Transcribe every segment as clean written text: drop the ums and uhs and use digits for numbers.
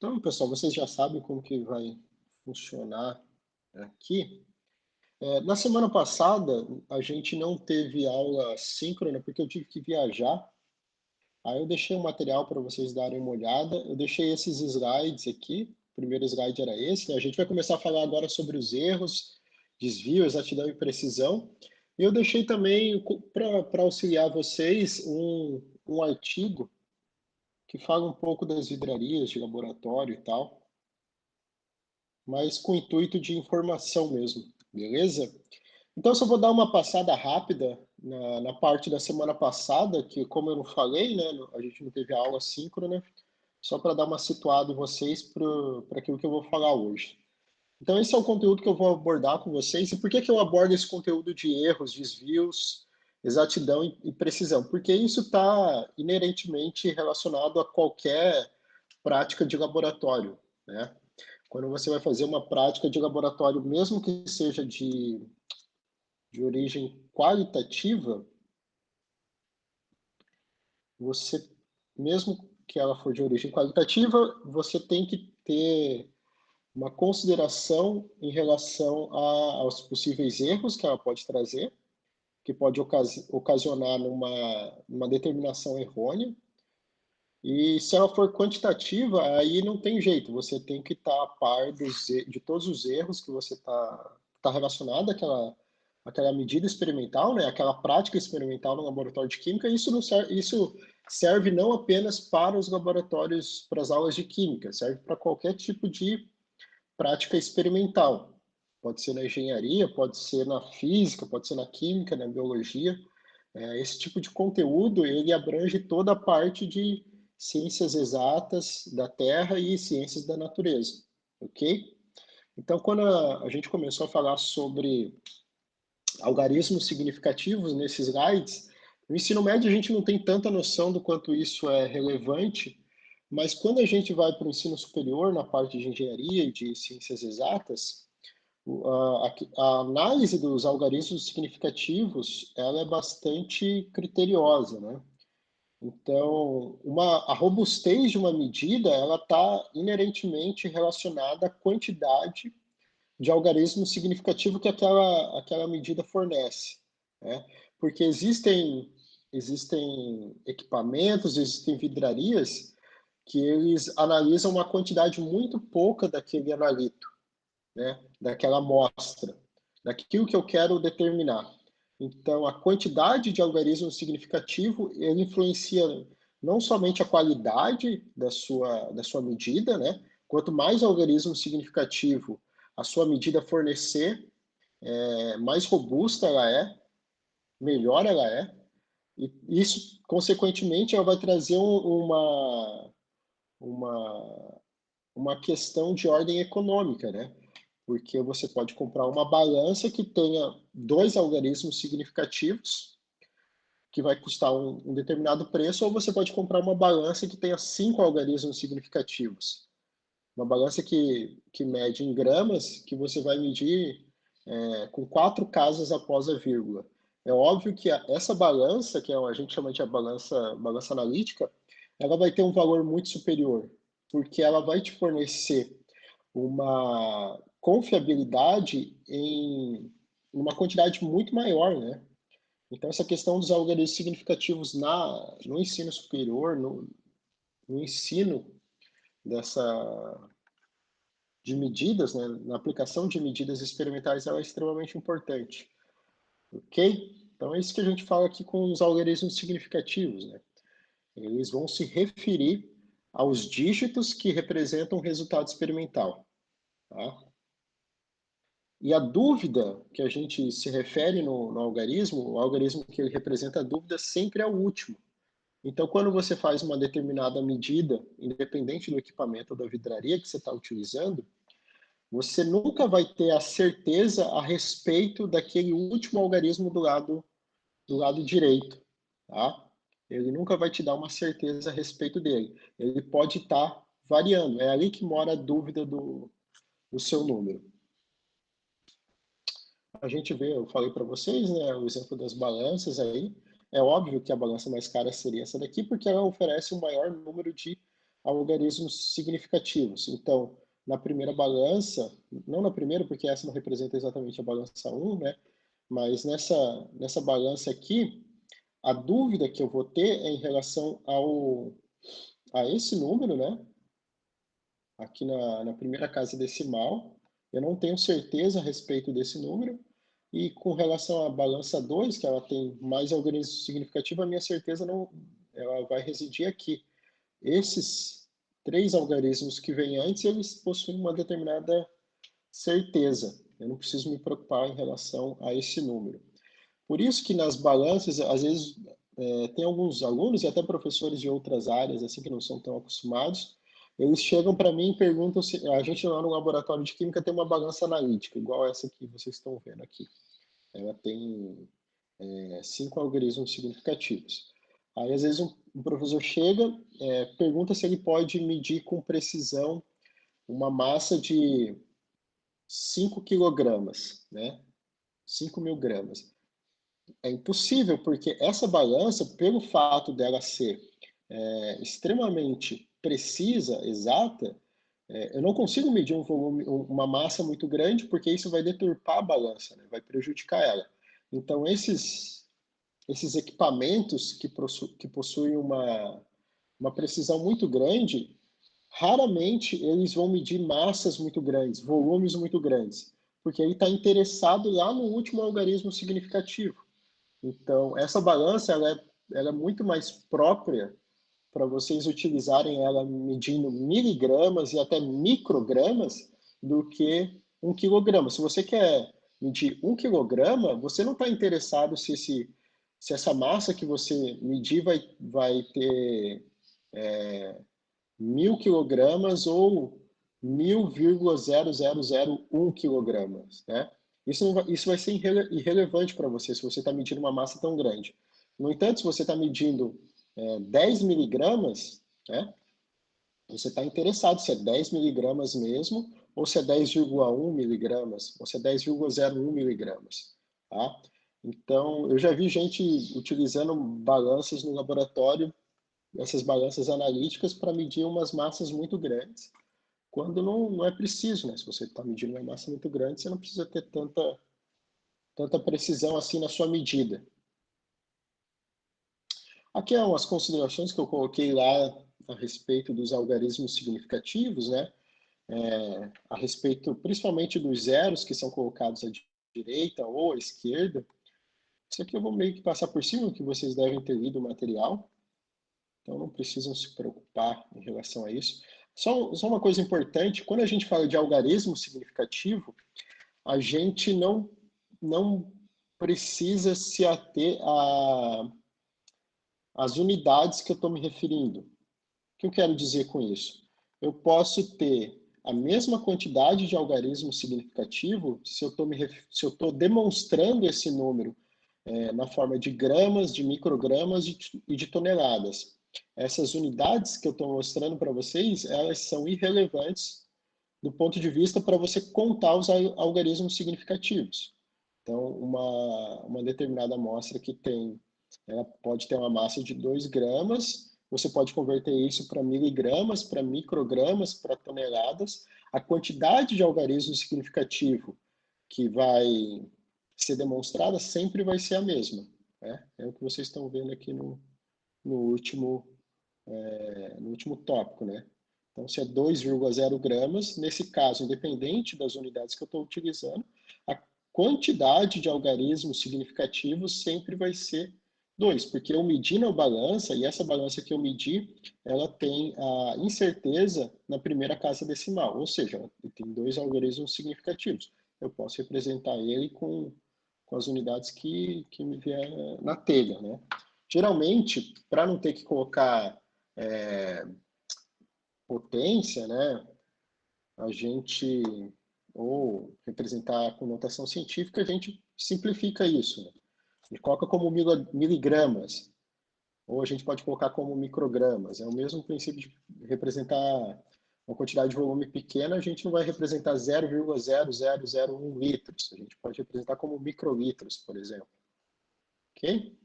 Então, pessoal, vocês já sabem como que vai funcionar aqui. Na semana passada, a gente não teve aula síncrona porque eu tive que viajar. Aí eu deixei o material para vocês darem uma olhada. Eu deixei esses slides aqui. O primeiro slide era esse, né? A gente vai começar a falar agora sobre os erros, desvio, exatidão e precisão. E eu deixei também, para auxiliar vocês, um artigo que fala um pouco das vidrarias de laboratório e tal, mas com o intuito de informação mesmo, beleza? Então, eu só vou dar uma passada rápida na parte da semana passada, que como eu não falei, né, a gente não teve aula síncrona, só para dar uma situada em vocês para aquilo que eu vou falar hoje. Então, esse é o conteúdo que eu vou abordar com vocês. E por que eu abordo esse conteúdo de erros, desvios, exatidão e precisão? Porque isso está inerentemente relacionado a qualquer prática de laboratório, né? Quando você vai fazer uma prática de laboratório, mesmo que seja de origem qualitativa, você, mesmo que ela for de origem qualitativa, você tem que ter uma consideração em relação aos possíveis erros que ela pode trazer, que pode ocasionar numa determinação errônea. E se ela for quantitativa, aí não tem jeito, você tem que estar a par de todos os erros que você tá relacionado àquela medida experimental, né? Aquela prática experimental no laboratório de química. Isso serve não apenas para os laboratórios, para as aulas de química, serve para qualquer tipo de prática experimental. Pode ser na engenharia, pode ser na física, pode ser na química, na biologia. Esse tipo de conteúdo, ele abrange toda a parte de ciências exatas da Terra e ciências da natureza, ok? Então, quando a gente começou a falar sobre algarismos significativos nesses slides, no ensino médio a gente não tem tanta noção do quanto isso é relevante, mas quando a gente vai para o ensino superior, na parte de engenharia e de ciências exatas, a análise dos algarismos significativos, ela é bastante criteriosa, né? Então, a robustez de uma medida, ela está inerentemente relacionada à quantidade de algarismo significativo que aquela medida fornece, né? Porque existem equipamentos, existem vidrarias que eles analisam uma quantidade muito pouca daquele analito, né? Daquela amostra, daquilo que eu quero determinar. Então, a quantidade de algarismo significativo, ele influencia não somente a qualidade da sua medida, né? Quanto mais algarismo significativo a sua medida fornecer, mais robusta ela é, melhor ela é, e isso, consequentemente, ela vai trazer uma, uma questão de ordem econômica, né? Porque você pode comprar uma balança que tenha dois algarismos significativos, que vai custar um determinado preço, ou você pode comprar uma balança que tenha 5 algarismos significativos. Uma balança que mede em gramas, que você vai medir com 4 casas após a vírgula. É óbvio que essa balança, que a gente chama de balança analítica, ela vai ter um valor muito superior, porque ela vai te fornecer uma confiabilidade em uma quantidade muito maior, né? Então, essa questão dos algarismos significativos no ensino superior, no ensino dessa, de medidas, né, na aplicação de medidas experimentais, ela é extremamente importante, ok? Então, é isso que a gente fala aqui com os algarismos significativos, né? Eles vão se referir aos dígitos que representam o resultado experimental, tá? E a dúvida que a gente se refere no algarismo, o algarismo que ele representa a dúvida sempre é o último. Então, quando você faz uma determinada medida, independente do equipamento ou da vidraria que você está utilizando, você nunca vai ter a certeza a respeito daquele último algarismo do lado direito, tá? Ele nunca vai te dar uma certeza a respeito dele. Ele pode estar variando. É ali que mora a dúvida do seu número. A gente vê, eu falei para vocês, né, o exemplo das balanças aí. É óbvio que a balança mais cara seria essa daqui, porque ela oferece um maior número de algarismos significativos. Então, na primeira balança, não na primeira, porque essa não representa exatamente a balança 1, né? Mas nessa balança aqui, a dúvida que eu vou ter é em relação a esse número, né? Aqui na primeira casa decimal, eu não tenho certeza a respeito desse número. E com relação à balança 2, que ela tem mais algarismo significativo, a minha certeza não, ela vai residir aqui. Esses 3 algarismos que vêm antes, eles possuem uma determinada certeza. Eu não preciso me preocupar em relação a esse número. Por isso que nas balanças, às vezes, tem alguns alunos e até professores de outras áreas, assim, que não são tão acostumados, eles chegam para mim e perguntam se a gente lá no laboratório de química tem uma balança analítica, igual essa que vocês estão vendo aqui. Ela tem 5 algarismos significativos. Aí, às vezes, um professor chega, pergunta se ele pode medir com precisão uma massa de 5 quilogramas, né? 5.000 gramas. É impossível, porque essa balança, pelo fato dela ser extremamente precisa, exata, eu não consigo medir um volume, uma massa muito grande, porque isso vai deturpar a balança, né? Vai prejudicar ela. Então, esses equipamentos que possuem uma precisão muito grande, raramente eles vão medir massas muito grandes, volumes muito grandes, porque ele está interessado lá no último algarismo significativo. Então, essa balança ela é muito mais própria para vocês utilizarem ela medindo miligramas e até microgramas do que 1 quilograma. Se você quer medir 1 quilograma, você não está interessado se essa massa que você medir vai ter 1.000 quilogramas ou 1.000,0001 quilogramas, né? Isso vai ser irrelevante para você, se você está medindo uma massa tão grande. No entanto, se você está medindo 10 miligramas, né, você está interessado se é 10 miligramas mesmo, ou se é 10,1 miligramas, ou se é 10,01 miligramas. Tá? Então, eu já vi gente utilizando balanças no laboratório, essas balanças analíticas, para medir umas massas muito grandes, quando não é preciso, né? Se você está medindo uma massa muito grande, você não precisa ter tanta precisão assim na sua medida. Aqui é umas considerações que eu coloquei lá a respeito dos algarismos significativos, né? A respeito principalmente dos zeros que são colocados à direita ou à esquerda. Isso aqui eu vou meio que passar por cima, que vocês devem ter lido o material. Então não precisam se preocupar em relação a isso. Só uma coisa importante, quando a gente fala de algarismo significativo, a gente não precisa se ater às unidades que eu estou me referindo. O que eu quero dizer com isso? Eu posso ter a mesma quantidade de algarismo significativo se eu estou demonstrando esse número na forma de gramas, de microgramas e de toneladas. Essas unidades que eu estou mostrando para vocês, elas são irrelevantes do ponto de vista para você contar os algarismos significativos. Então, uma determinada amostra ela pode ter uma massa de 2 gramas, você pode converter isso para miligramas, para microgramas, para toneladas. A quantidade de algarismo significativo que vai ser demonstrada sempre vai ser a mesma. Né? É o que vocês estão vendo aqui no último tópico. Né? Então, se é 2,0 gramas, nesse caso, independente das unidades que eu estou utilizando, a quantidade de algarismos significativos sempre vai ser 2, porque eu medi na balança, e essa balança que eu medi, ela tem a incerteza na primeira casa decimal, ou seja, ela tem 2 algarismos significativos. Eu posso representar ele com as unidades que me vier na telha. Né? Geralmente, para não ter que colocar potência, né, a gente, ou representar com notação científica, a gente simplifica isso. Né? A gente coloca como miligramas, ou a gente pode colocar como microgramas. É o mesmo princípio de representar uma quantidade de volume pequena, a gente não vai representar 0,0001 litros. A gente pode representar como microlitros, por exemplo. Ok?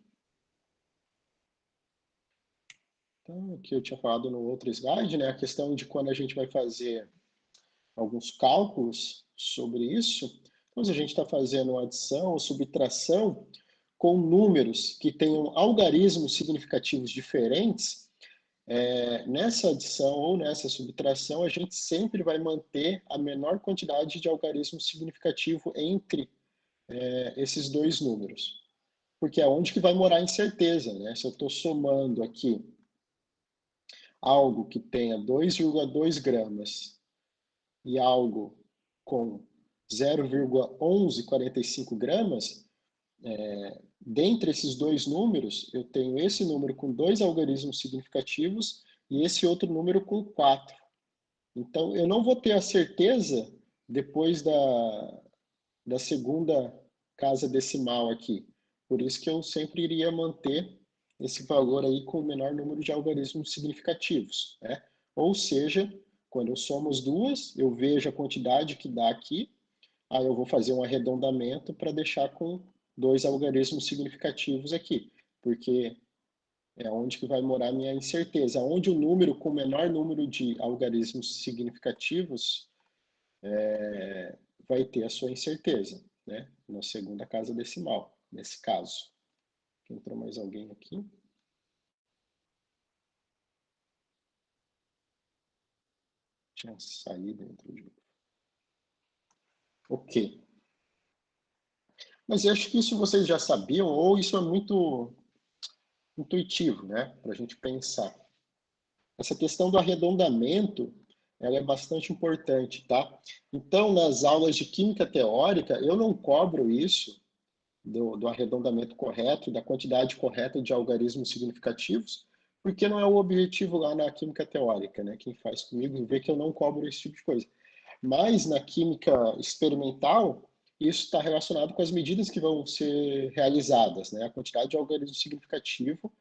Então, aqui eu tinha falado no outro slide, né, a questão de quando a gente vai fazer alguns cálculos sobre isso. Então, se a gente está fazendo uma adição ou subtração com números que tenham algarismos significativos diferentes, nessa adição ou nessa subtração, a gente sempre vai manter a menor quantidade de algarismo significativo entre esses dois números. Porque é onde que vai morar a incerteza, né? Se eu estou somando aqui algo que tenha 2,2 gramas e algo com 0,1145 gramas, dentre esses dois números, eu tenho esse número com 2 algarismos significativos e esse outro número com 4. Então, eu não vou ter a certeza, depois da segunda casa decimal aqui. Por isso que eu sempre iria manter esse valor aí com o menor número de algarismos significativos, né? Ou seja, quando eu somo as duas, eu vejo a quantidade que dá aqui, aí eu vou fazer um arredondamento para deixar com 2 algarismos significativos aqui, porque é onde que vai morar a minha incerteza. Onde o número com o menor número de algarismos significativos vai ter a sua incerteza, né? Na segunda casa decimal, nesse caso. Entrou mais alguém aqui? Tinha saído, entrou de novo. Ok. Mas eu acho que isso vocês já sabiam, ou isso é muito intuitivo, né? Para a gente pensar. Essa questão do arredondamento, ela é bastante importante, tá? Então, nas aulas de química teórica, eu não cobro isso do arredondamento correto, da quantidade correta de algarismos significativos, porque não é o objetivo lá na química teórica, né? Quem faz comigo vê que eu não cobro esse tipo de coisa. Mas na química experimental, isso está relacionado com as medidas que vão ser realizadas, né? A quantidade de algarismo significativo,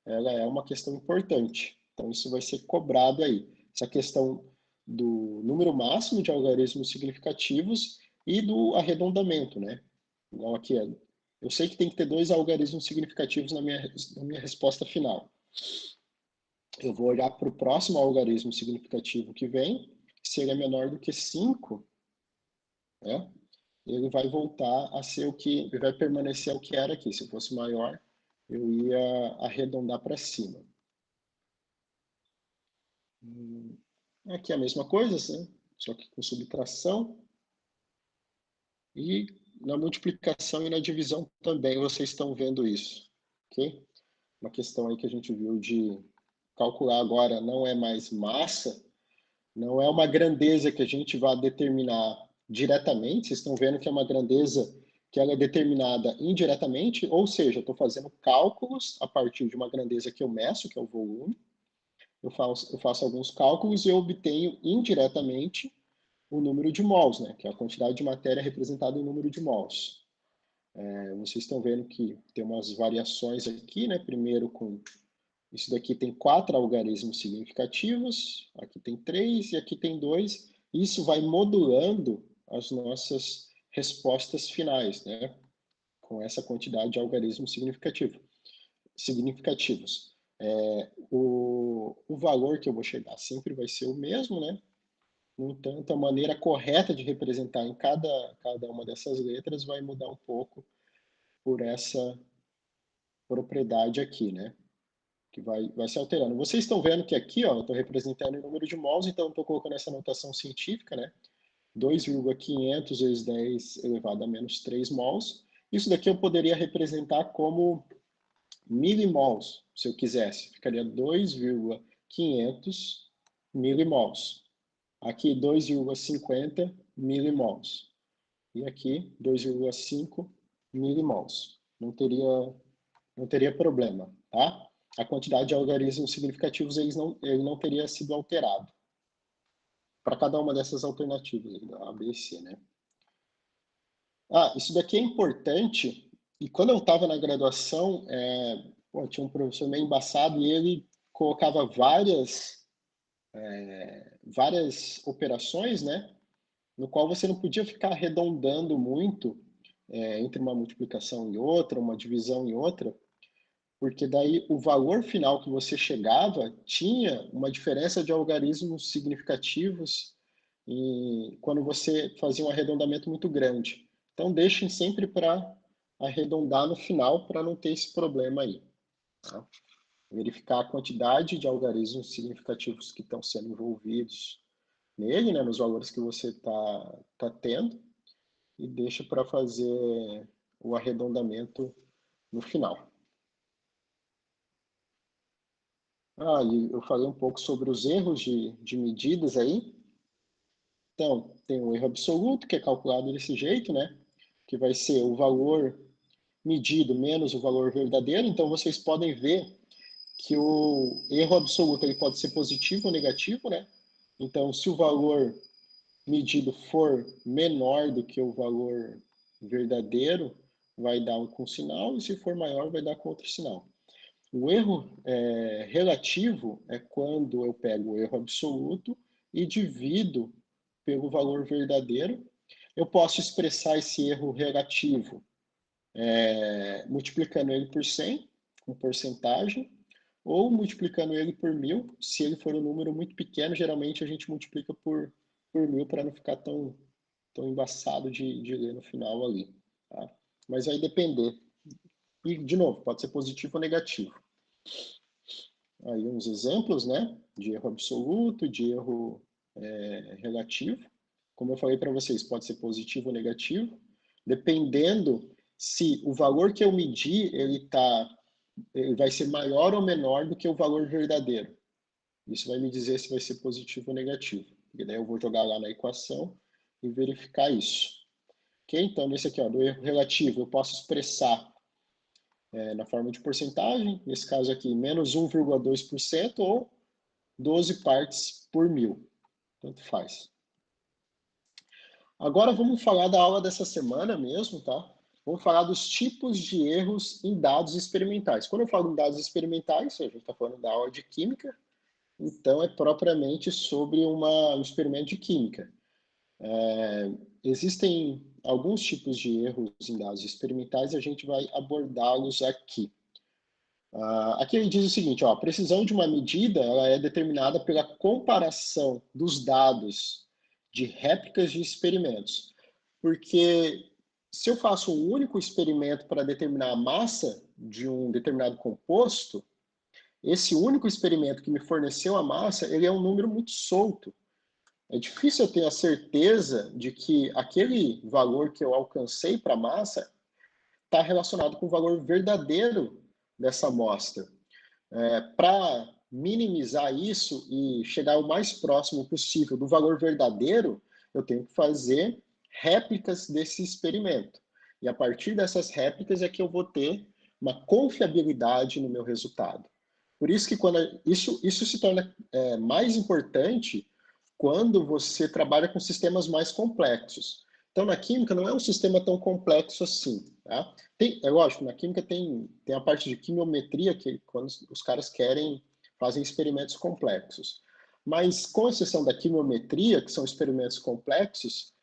ela é uma questão importante. Então, isso vai ser cobrado aí. Essa questão do número máximo de algarismos significativos e do arredondamento, né? Igual aqui, eu sei que tem que ter 2 algarismos significativos na minha resposta final. Eu vou olhar para o próximo algarismo significativo que vem, se ele é menor do que 5, né? Ele vai voltar a ser o que, ele vai permanecer o que era aqui. Se fosse maior, eu ia arredondar para cima. Aqui é a mesma coisa, né? Só que com subtração. E na multiplicação e na divisão também vocês estão vendo isso, ok? Uma questão aí que a gente viu de calcular agora não é mais massa, não é uma grandeza que a gente vai determinar diretamente, vocês estão vendo que é uma grandeza que ela é determinada indiretamente, ou seja, eu estou fazendo cálculos a partir de uma grandeza que eu meço, que é o volume, eu faço alguns cálculos e eu obtenho indiretamente o número de mols, né, que é a quantidade de matéria representada em número de mols. Vocês estão vendo que tem umas variações aqui, né, primeiro com isso daqui tem 4 algarismos significativos, aqui tem 3 e aqui tem 2. Isso vai modulando as nossas respostas finais, né? Com essa quantidade de algarismos significativos. O valor que eu vou chegar sempre vai ser o mesmo, né? No entanto, a maneira correta de representar em cada uma dessas letras vai mudar um pouco por essa propriedade aqui, né? Que vai se alterando. Vocês estão vendo que aqui, ó, eu estou representando o número de mols, então estou colocando essa notação científica, né? 2,500 vezes 10 elevado a menos 3 mols. Isso daqui eu poderia representar como milimols, se eu quisesse. Ficaria 2,500 milimols. Aqui 2,50 milimols. E aqui 2,5 milimols. Não teria problema, tá? A quantidade de algarismos significativos ele não teria sido alterado para cada uma dessas alternativas, A, B e C, né? Isso daqui é importante, e quando eu estava na graduação, tinha um professor meio embaçado e ele colocava várias operações, né? No qual você não podia ficar arredondando muito entre uma multiplicação e outra, uma divisão e outra, porque daí o valor final que você chegava tinha uma diferença de algarismos significativos quando você fazia um arredondamento muito grande. Então, deixem sempre para arredondar no final para não ter esse problema aí. Tá? Verificar a quantidade de algarismos significativos que estão sendo envolvidos nele, né, nos valores que você tá tendo, e deixa para fazer o arredondamento no final. E eu falei um pouco sobre os erros de medidas aí. Então, tem o erro absoluto, que é calculado desse jeito, né? Que vai ser o valor medido menos o valor verdadeiro. Então, vocês podem ver que o erro absoluto ele pode ser positivo ou negativo, né? Então, se o valor medido for menor do que o valor verdadeiro, vai dar um com sinal, e se for maior, vai dar com outro sinal. O erro relativo é quando eu pego o erro absoluto e divido pelo valor verdadeiro. Eu posso expressar esse erro relativo multiplicando ele por 100, com porcentagem, ou multiplicando ele por 1000. Se ele for um número muito pequeno, geralmente a gente multiplica por 1000 para não ficar tão embaçado de ler no final ali. Tá? Mas vai depender. E, de novo, pode ser positivo ou negativo. Aí uns exemplos, né, de erro absoluto, de erro relativo. Como eu falei para vocês, pode ser positivo ou negativo, dependendo se o valor que eu medi ele vai ser maior ou menor do que o valor verdadeiro. Isso vai me dizer se vai ser positivo ou negativo. E daí eu vou jogar lá na equação e verificar isso. Ok? Então, nesse aqui, ó, do erro relativo, eu posso expressar na forma de porcentagem, nesse caso aqui, menos 1,2% ou 12 partes por 1000. Tanto faz. Agora vamos falar da aula dessa semana mesmo, tá? Vamos falar dos tipos de erros em dados experimentais. Quando eu falo em dados experimentais, a gente está falando da aula de química, então é propriamente sobre um experimento de química. Existem alguns tipos de erros em dados experimentais e a gente vai abordá-los aqui. Aqui ele diz o seguinte, ó, a precisão de uma medida ela é determinada pela comparação dos dados de réplicas de experimentos. Porque se eu faço um único experimento para determinar a massa de um determinado composto, esse único experimento que me forneceu a massa, ele é um número muito solto. É difícil eu ter a certeza de que aquele valor que eu alcancei para a massa está relacionado com o valor verdadeiro dessa amostra. Para minimizar isso e chegar o mais próximo possível do valor verdadeiro, eu tenho que fazer réplicas desse experimento. E a partir dessas réplicas é que eu vou ter uma confiabilidade no meu resultado. Por isso que isso se torna mais importante quando você trabalha com sistemas mais complexos. Então, na química, não é um sistema tão complexo assim. Tá? É lógico, na química tem a parte de quimiometria, que quando os caras fazem experimentos complexos. Mas, com exceção da quimiometria, que são experimentos complexos,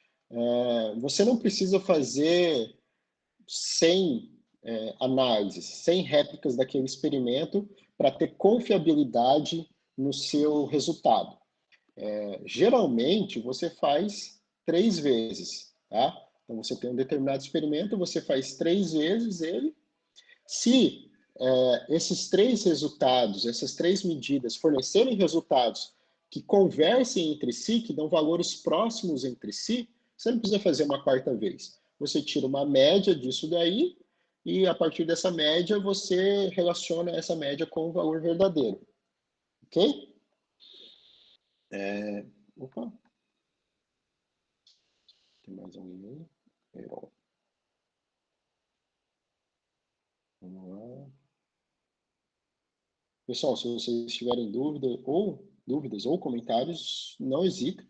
você não precisa fazer 100 análises, 100 réplicas daquele experimento para ter confiabilidade no seu resultado. Geralmente, você faz 3 vezes, tá? Então, você tem um determinado experimento, você faz 3 vezes ele. Se esses 3 resultados, essas 3 medidas fornecerem resultados que conversem entre si, que dão valores próximos entre si, você não precisa fazer uma quarta vez. Você tira uma média disso daí e, a partir dessa média, você relaciona essa média com o valor verdadeiro. Ok? Opa. Tem mais um e-mail. Vamos lá. Pessoal, se vocês tiverem dúvidas ou comentários, não hesitem.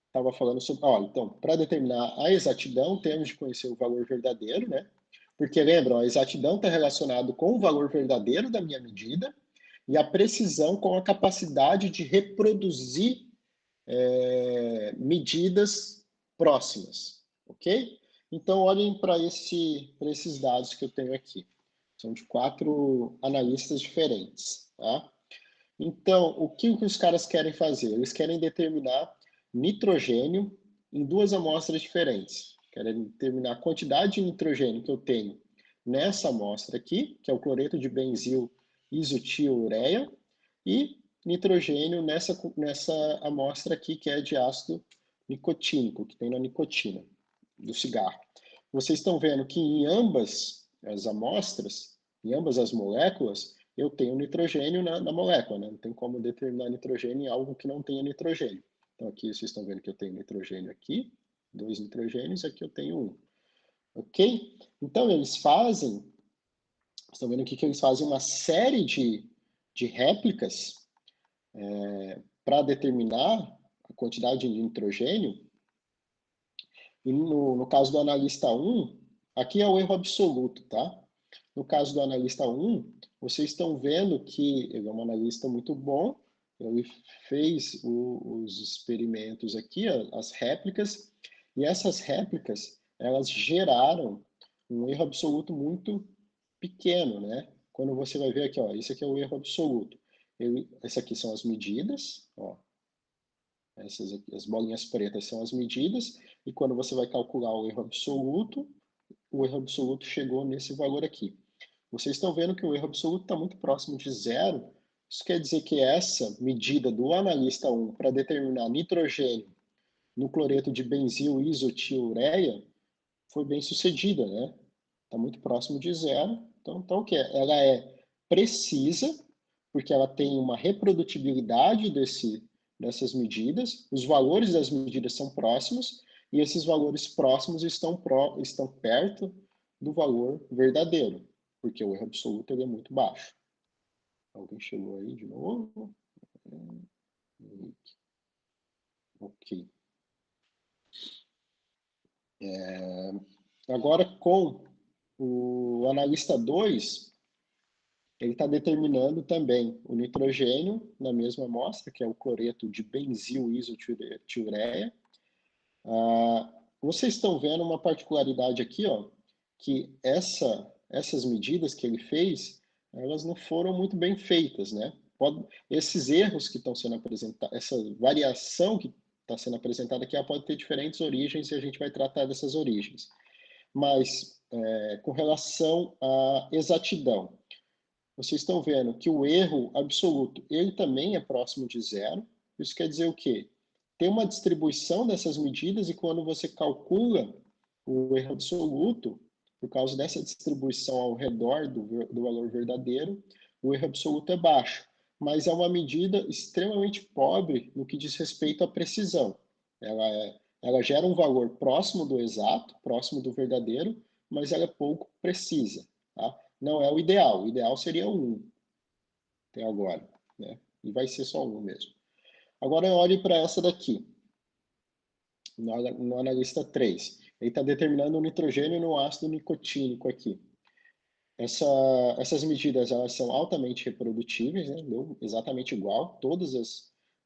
Estava falando sobre... então, para determinar a exatidão, temos de conhecer o valor verdadeiro, né? Porque, lembram, a exatidão está relacionado com o valor verdadeiro da minha medida e a precisão com a capacidade de reproduzir medidas próximas, ok? Então, olhem para esses dados que eu tenho aqui. São de 4 analistas diferentes, tá? Então, o que os caras querem fazer? Eles querem determinar nitrogênio em 2 amostras diferentes. Querem determinar a quantidade de nitrogênio que eu tenho nessa amostra aqui, que é o cloreto de benzil isotioureia, e nitrogênio nessa amostra aqui, que é de ácido nicotínico, que tem na nicotina do cigarro. Vocês estão vendo que em ambas as amostras, em ambas as moléculas, eu tenho nitrogênio na molécula, né? Não tem como determinar nitrogênio em algo que não tenha nitrogênio. Então aqui vocês estão vendo que eu tenho nitrogênio aqui, 2 nitrogênios, aqui eu tenho 1. Ok? Então eles fazem, estão vendo aqui que eles fazem uma série de réplicas para determinar a quantidade de nitrogênio. E no caso do analista 1, aqui é o erro absoluto, tá? No caso do analista 1, vocês estão vendo que ele é um analista muito bom, ele fez os experimentos aqui, as réplicas, e essas réplicas, elas geraram um erro absoluto muito pequeno, né? Quando você vai ver aqui, ó, esse aqui é o erro absoluto. Esse aqui são as medidas, ó, essas aqui, as bolinhas pretas são as medidas, e quando você vai calcular o erro absoluto chegou nesse valor aqui. Vocês estão vendo que o erro absoluto está muito próximo de zero. Isso quer dizer que essa medida do analista 1 para determinar nitrogênio no cloreto de benzil isotioureia foi bem sucedida, né? Está muito próximo de zero. Então o que é? Ela é precisa, porque ela tem uma reprodutibilidade dessas medidas, os valores das medidas são próximos, e esses valores próximos estão perto do valor verdadeiro, porque o erro absoluto ele é muito baixo. Alguém chegou aí de novo? Ok. Agora, com o analista 2, ele está determinando também o nitrogênio na mesma amostra, que é o cloreto de benzil isotioureia. Vocês estão vendo uma particularidade aqui, ó, que essas medidas que ele fez, elas não foram muito bem feitas, né? Esses erros que estão sendo apresentados, essa variação que está sendo apresentada aqui, ela pode ter diferentes origens e a gente vai tratar dessas origens. Mas, com relação à exatidão, vocês estão vendo que o erro absoluto, ele também é próximo de zero. Isso quer dizer o quê? Tem uma distribuição dessas medidas e quando você calcula o erro absoluto, por causa dessa distribuição ao redor do valor verdadeiro, o erro absoluto é baixo. Mas é uma medida extremamente pobre no que diz respeito à precisão. Ela gera um valor próximo do exato, próximo do verdadeiro, mas ela é pouco precisa. Tá? Não é o ideal. O ideal seria 1 até agora, né? E vai ser só 1 mesmo. Agora olhe para essa daqui, no analista 3. Ele está determinando o nitrogênio no ácido nicotínico aqui. Essas medidas elas são altamente reprodutíveis, né? Deu exatamente igual, todas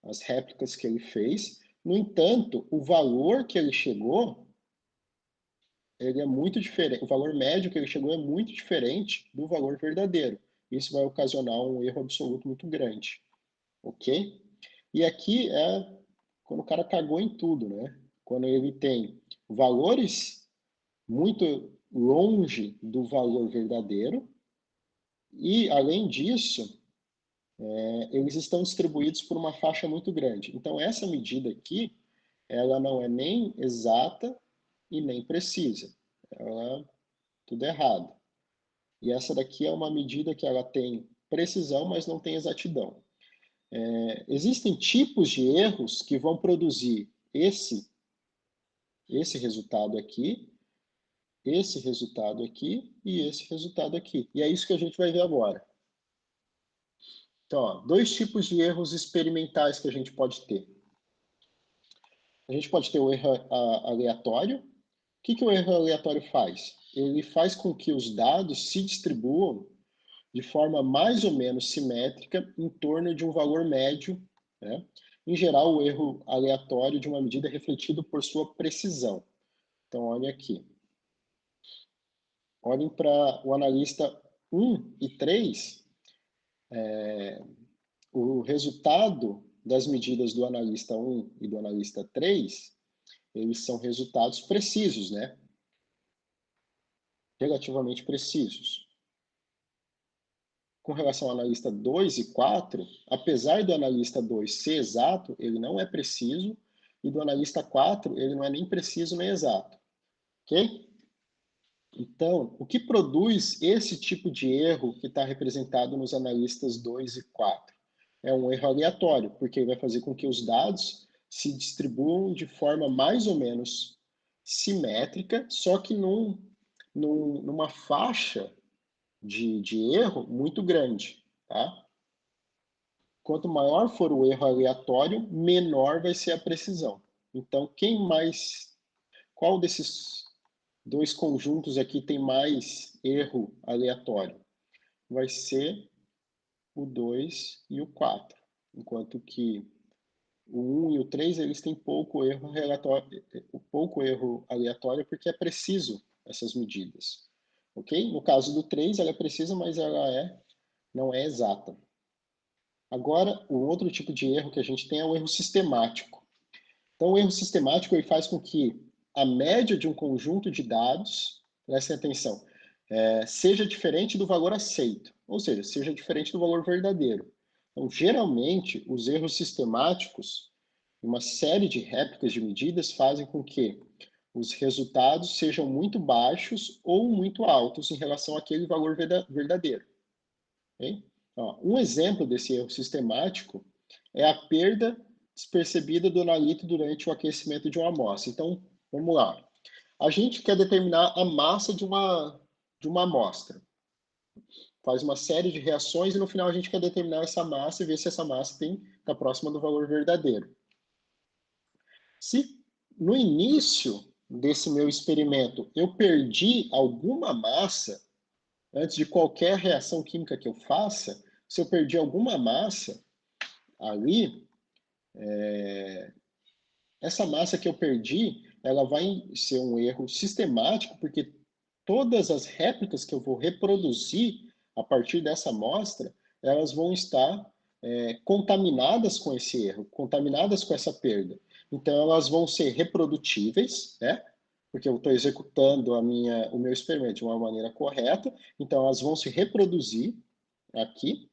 as réplicas que ele fez. No entanto, o valor que ele chegou, ele é muito diferente, o valor médio que ele chegou é muito diferente do valor verdadeiro. Isso vai ocasionar um erro absoluto muito grande, ok? E aqui é quando o cara cagou em tudo, né? Quando ele tem valores muito longe do valor verdadeiro e, além disso, eles estão distribuídos por uma faixa muito grande. Então, essa medida aqui, ela não é nem exata e nem precisa. Ela é tudo errado. E essa daqui é uma medida que ela tem precisão, mas não tem exatidão. Existem tipos de erros que vão produzir esse resultado aqui, esse resultado aqui e esse resultado aqui. E é isso que a gente vai ver agora. Então, ó, 2 tipos de erros experimentais que a gente pode ter. A gente pode ter o erro aleatório. O que o erro aleatório faz? Ele faz com que os dados se distribuam de forma mais ou menos simétrica em torno de um valor médio, né? Em geral, o erro aleatório de uma medida é refletido por sua precisão. Então, olha aqui. olhem para o analista 1 e 3, o resultado das medidas do analista 1 e do analista 3, eles são resultados precisos, né? Relativamente precisos. Com relação ao analista 2 e 4, apesar do analista 2 ser exato, ele não é preciso, e do analista 4, ele não é nem preciso nem exato. Ok? Então, o que produz esse tipo de erro que está representado nos analistas 2 e 4? É um erro aleatório, porque ele vai fazer com que os dados se distribuam de forma mais ou menos simétrica, só que numa faixa de erro muito grande. Tá? Quanto maior for o erro aleatório, menor vai ser a precisão. Então, qual desses dois conjuntos aqui tem mais erro aleatório? Vai ser o 2 e o 4. Enquanto que o 1 e o 3, eles têm pouco erro aleatório porque é preciso essas medidas. Ok? No caso do 3, ela é precisa, mas ela não é exata. Agora, o outro tipo de erro que a gente tem é o erro sistemático. Então, o erro sistemático ele faz com que a média de um conjunto de dados, prestem atenção, seja diferente do valor aceito, ou seja, seja diferente do valor verdadeiro. Então, geralmente, os erros sistemáticos, uma série de réplicas de medidas, fazem com que os resultados sejam muito baixos ou muito altos em relação àquele valor verdadeiro. Okay? Um exemplo desse erro sistemático é a perda despercebida do analito durante o aquecimento de uma amostra. Então, vamos lá. A gente quer determinar a massa de uma amostra. Faz uma série de reações e no final a gente quer determinar essa massa e ver se essa massa está próxima do valor verdadeiro. Se no início desse meu experimento eu perdi alguma massa, antes de qualquer reação química que eu faça, se eu perdi alguma massa ali, essa massa que eu perdi, ela vai ser um erro sistemático, porque todas as réplicas que eu vou reproduzir a partir dessa amostra, elas vão estar contaminadas com esse erro, contaminadas com essa perda. Então, elas vão ser reprodutíveis, né? Porque eu estou executando o meu experimento de uma maneira correta, então elas vão se reproduzir aqui,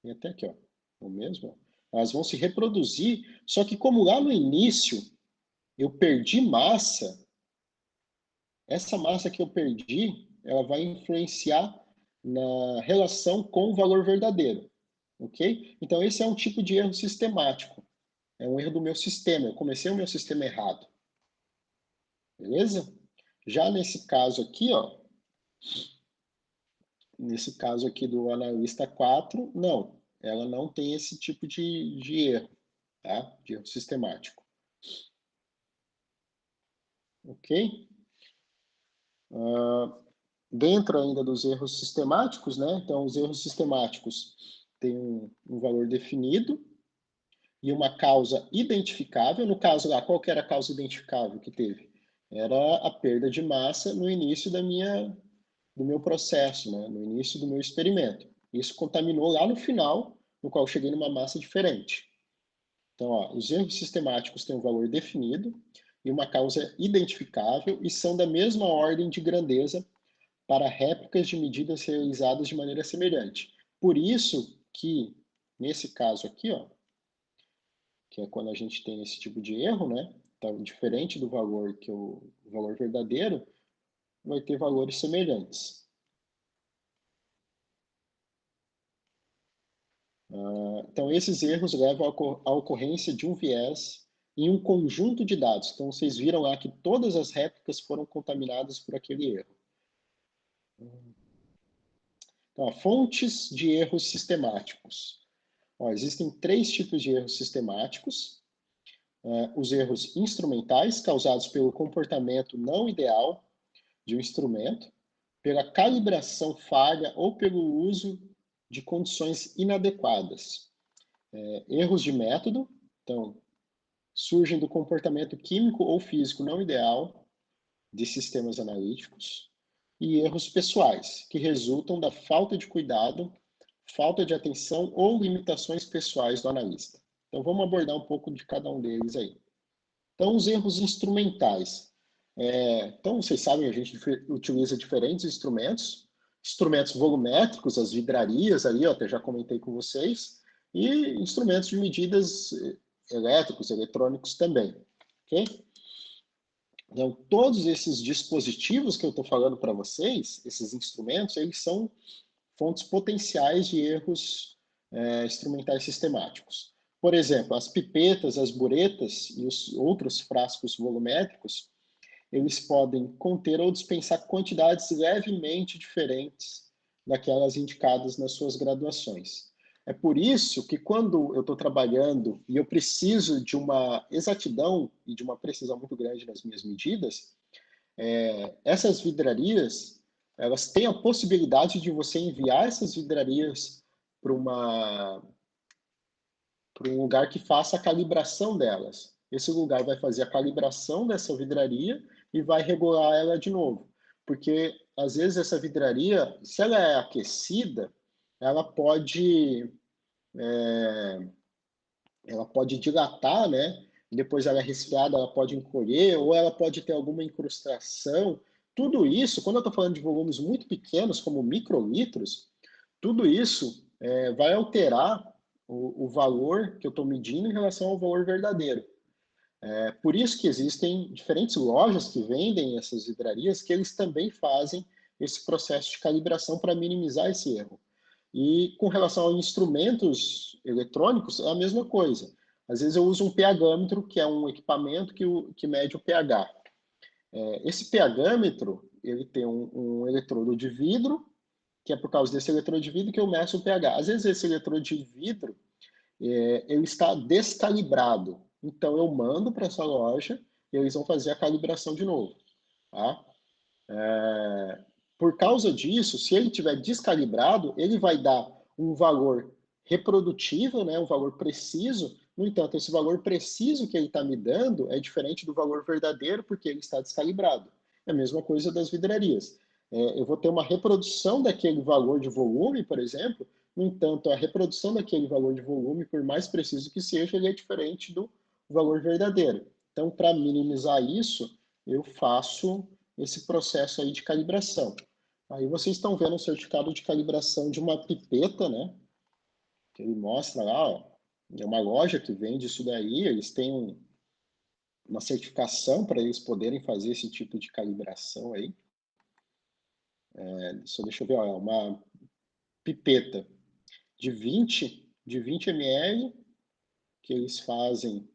e até aqui, ó, o mesmo, elas vão se reproduzir, só que como lá no início eu perdi massa, essa massa que eu perdi, ela vai influenciar na relação com o valor verdadeiro, ok? Então esse é um tipo de erro sistemático, é um erro do meu sistema, eu comecei o meu sistema errado, beleza? Já nesse caso aqui, ó, nesse caso aqui do analista 4, não, ela não tem esse tipo de erro, tá? De erro sistemático. Ok? Dentro ainda dos erros sistemáticos, né? Então, os erros sistemáticos têm um valor definido e uma causa identificável. No caso lá, qual que era a causa identificável que teve? Era a perda de massa no início do meu processo, né? No início do meu experimento. Isso contaminou lá no final, no qual eu cheguei numa massa diferente. Então, ó, os erros sistemáticos têm um valor definido e uma causa identificável e são da mesma ordem de grandeza para réplicas de medidas realizadas de maneira semelhante. Por isso que, nesse caso aqui, ó, que é quando a gente tem esse tipo de erro, né? Então, diferente do valor o valor verdadeiro, vai ter valores semelhantes. Então, esses erros levam à ocorrência de um viés em um conjunto de dados. Então, vocês viram lá que todas as réplicas foram contaminadas por aquele erro. Então, fontes de erros sistemáticos. Ó, existem 3 tipos de erros sistemáticos. Os erros instrumentais, causados pelo comportamento não ideal de um instrumento, pela calibração falha ou pelo uso de condições inadequadas. Erros de método, então, surgem do comportamento químico ou físico não ideal de sistemas analíticos. e erros pessoais, que resultam da falta de cuidado, falta de atenção ou limitações pessoais do analista. Então, vamos abordar um pouco de cada um deles aí. Então, os erros instrumentais. Então, vocês sabem, a gente utiliza diferentes instrumentos, instrumentos volumétricos, as vidrarias ali, eu até já comentei com vocês, e instrumentos de medidas elétricos, eletrônicos também, ok? Então, todos esses dispositivos que eu estou falando para vocês, esses instrumentos, eles são fontes potenciais de erros instrumentais sistemáticos. Por exemplo, as pipetas, as buretas e os outros frascos volumétricos, eles podem conter ou dispensar quantidades levemente diferentes daquelas indicadas nas suas graduações. É por isso que quando eu estou trabalhando e eu preciso de uma exatidão e de uma precisão muito grande nas minhas medidas, essas vidrarias, elas têm a possibilidade de você enviar essas vidrarias para um lugar que faça a calibração delas. Esse lugar vai fazer a calibração dessa vidraria e vai regular ela de novo. Porque, às vezes, essa vidraria, se ela é aquecida, ela pode, ela pode dilatar, né? Depois ela é resfriada, ela pode encolher, ou ela pode ter alguma incrustação. Tudo isso, quando eu estou falando de volumes muito pequenos, como microlitros, tudo isso vai alterar o valor que eu estou medindo em relação ao valor verdadeiro. Por isso que existem diferentes lojas que vendem essas vidrarias que eles também fazem esse processo de calibração para minimizar esse erro. E com relação a instrumentos eletrônicos, é a mesma coisa. Às vezes eu uso um pHmetro, que é um equipamento que mede o pH. Esse pHmetro, ele tem um eletrodo de vidro, que é por causa desse eletrodo de vidro que eu meço o pH. Às vezes esse eletrodo de vidro, ele está descalibrado. Então eu mando para essa loja e eles vão fazer a calibração de novo. Tá? Por causa disso, se ele estiver descalibrado, ele vai dar um valor reprodutivo, né, um valor preciso. No entanto, esse valor preciso que ele está me dando é diferente do valor verdadeiro, porque ele está descalibrado. É a mesma coisa das vidrarias. Eu vou ter uma reprodução daquele valor de volume, por exemplo, no entanto, a reprodução daquele valor de volume, por mais preciso que seja, ele é diferente do valor verdadeiro. Então, para minimizar isso, eu faço esse processo aí de calibração. Aí vocês estão vendo o certificado de calibração de uma pipeta, né? Que ele mostra lá, ó, é uma loja que vende isso daí, eles têm uma certificação para eles poderem fazer esse tipo de calibração aí. Deixa eu ver, ó, é uma pipeta de 20 ml, que eles fazem,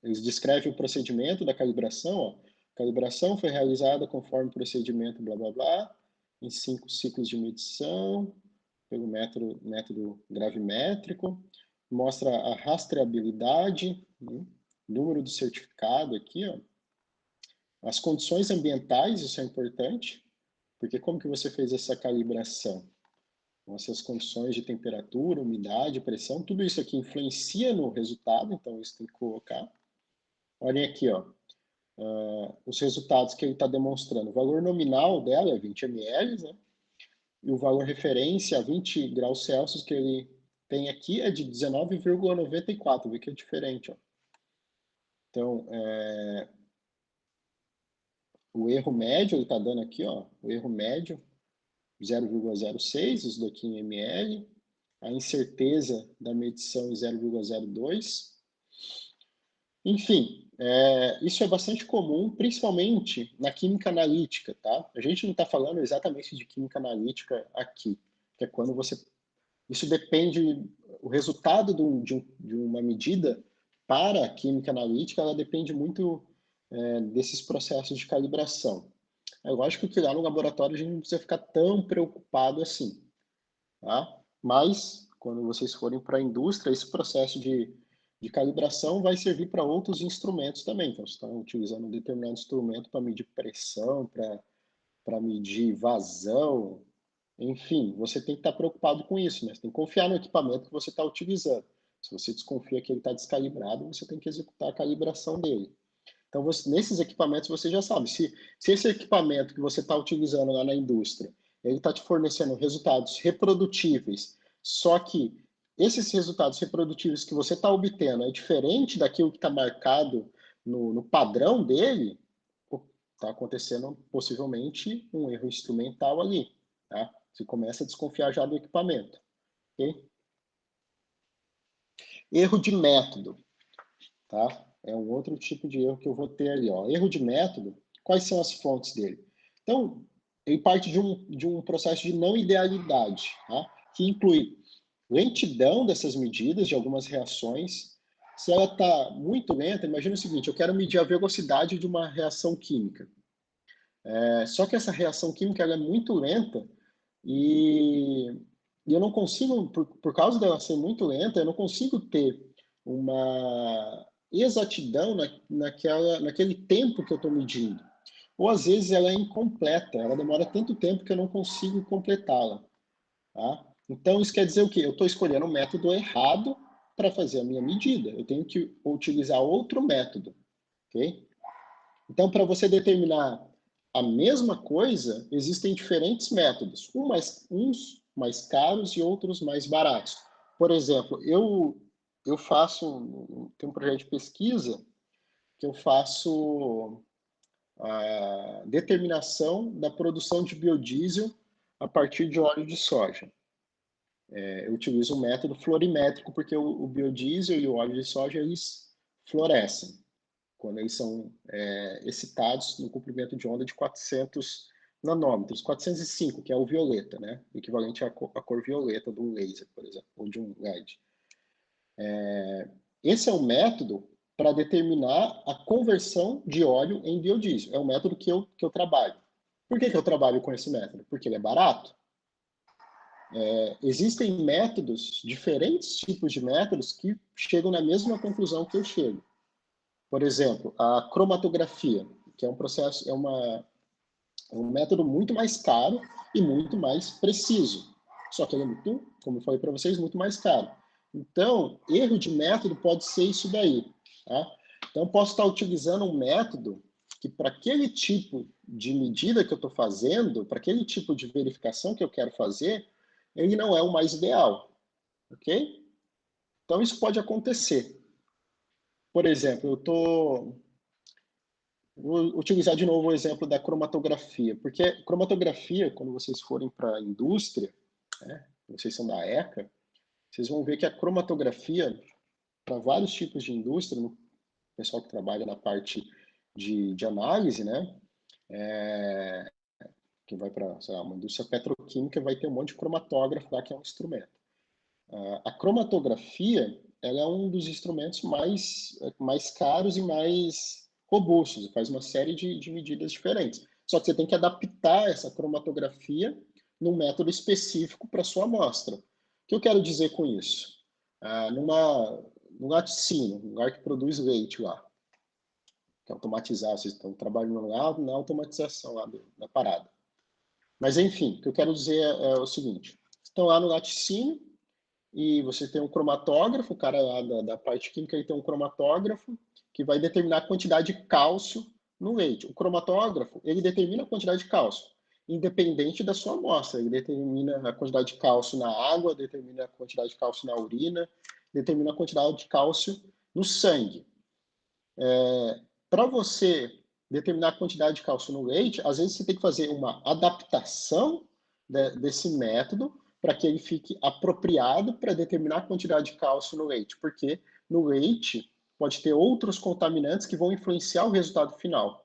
eles descrevem o procedimento da calibração, ó. A calibração foi realizada conforme o procedimento blá blá blá, em 5 ciclos de medição, pelo método gravimétrico, mostra a rastreabilidade, né? Número do certificado aqui, ó. As condições ambientais, isso é importante, porque como que você fez essa calibração? Essas condições de temperatura, umidade, pressão, tudo isso aqui influencia no resultado, então isso tem que colocar. Olhem aqui, ó, os resultados que ele está demonstrando. O valor nominal dela é 20 ml, né? E o valor referência a 20 graus Celsius que ele tem aqui é de 19,94, vê que é diferente, ó. Então, o erro médio, ele está dando aqui, ó, o erro médio, 0,06, isso daqui em ml, a incerteza da medição em 0,02. Enfim, isso é bastante comum, principalmente na química analítica, tá? A gente não está falando exatamente de química analítica aqui, que é quando você... Isso depende, o resultado de uma medida para a química analítica, ela depende muito desses processos de calibração. É lógico que lá no laboratório a gente não precisa ficar tão preocupado assim, tá? Mas, quando vocês forem para a indústria, esse processo de calibração vai servir para outros instrumentos também. Então, você está utilizando um determinado instrumento para medir pressão, para medir vazão, enfim, você tem que estar preocupado com isso, né? Você tem que confiar no equipamento que você está utilizando. Se você desconfia que ele está descalibrado, você tem que executar a calibração dele. Então, nesses equipamentos, você já sabe, se esse equipamento que você está utilizando lá na indústria, ele está te fornecendo resultados reprodutíveis, só que esses resultados reprodutivos que você está obtendo é diferente daquilo que está marcado no padrão dele, está acontecendo possivelmente um erro instrumental ali, tá? Você começa a desconfiar já do equipamento, ok? Erro de método, tá? É um outro tipo de erro que eu vou ter ali, ó. Erro de método, quais são as fontes dele? Então, ele parte de um processo de não idealidade, tá? Que inclui lentidão dessas medidas, de algumas reações. Se ela está muito lenta, imagina o seguinte, eu quero medir a velocidade de uma reação química. Só que essa reação química ela é muito lenta e, eu não consigo, por causa dela ser muito lenta, eu não consigo ter uma exatidão naquele tempo que eu estou medindo. Ou às vezes ela é incompleta, ela demora tanto tempo que eu não consigo completá-la. Tá? Então isso quer dizer o quê? Eu estou escolhendo o método errado para fazer a minha medida. Eu tenho que utilizar outro método. Ok? Então, para você determinar a mesma coisa, existem diferentes métodos, uns mais caros e outros mais baratos. Por exemplo, eu tenho um projeto de pesquisa que eu faço a determinação da produção de biodiesel a partir de óleo de soja. Eu utilizo um método florimétrico porque o biodiesel e o óleo de soja eles florescem quando eles são excitados no comprimento de onda de 400 nanômetros, 405, que é o violeta, né? Equivalente à cor violeta de um laser, por exemplo, ou de um LED. Esse é o método para determinar a conversão de óleo em biodiesel. É o método que eu trabalho. Por que eu trabalho com esse método? Porque ele é barato. Existem métodos, diferentes tipos de métodos, que chegam na mesma conclusão que eu chego. Por exemplo, a cromatografia, que é um processo, é um método muito mais caro e muito mais preciso. Só que ele é muito, como eu falei para vocês, muito mais caro. Então, erro de método pode ser isso daí. Tá? Então, posso estar utilizando um método que, para aquele tipo de medida que eu estou fazendo, para aquele tipo de verificação que eu quero fazer, ele não é o mais ideal. Ok? Então, isso pode acontecer. Por exemplo, vou utilizar de novo o exemplo da cromatografia, porque cromatografia, quando vocês forem para a indústria, né, vocês são da ECA, vocês vão ver que a cromatografia, para vários tipos de indústria, o pessoal que trabalha na parte de análise, né, que vai para uma indústria petroquímica, vai ter um monte de cromatógrafo lá, que é um instrumento. A cromatografia, ela é um dos instrumentos mais caros e mais robustos, faz uma série de medidas diferentes. Só que você tem que adaptar essa cromatografia num método específico para a sua amostra. O que eu quero dizer com isso? Num laticínio, um lugar que produz leite lá, que é automatizado, vocês estão trabalhando lá na automatização lá da parada. Mas, enfim, o que eu quero dizer é o seguinte, estão lá no laticínio, e você tem um cromatógrafo, o cara lá da parte química ele tem um cromatógrafo que vai determinar a quantidade de cálcio no leite. O cromatógrafo, ele determina a quantidade de cálcio, independente da sua amostra. Ele determina a quantidade de cálcio na água, determina a quantidade de cálcio na urina, determina a quantidade de cálcio no sangue. Para você determinar a quantidade de cálcio no leite, às vezes você tem que fazer uma adaptação desse método para que ele fique apropriado para determinar a quantidade de cálcio no leite, porque no leite pode ter outros contaminantes que vão influenciar o resultado final.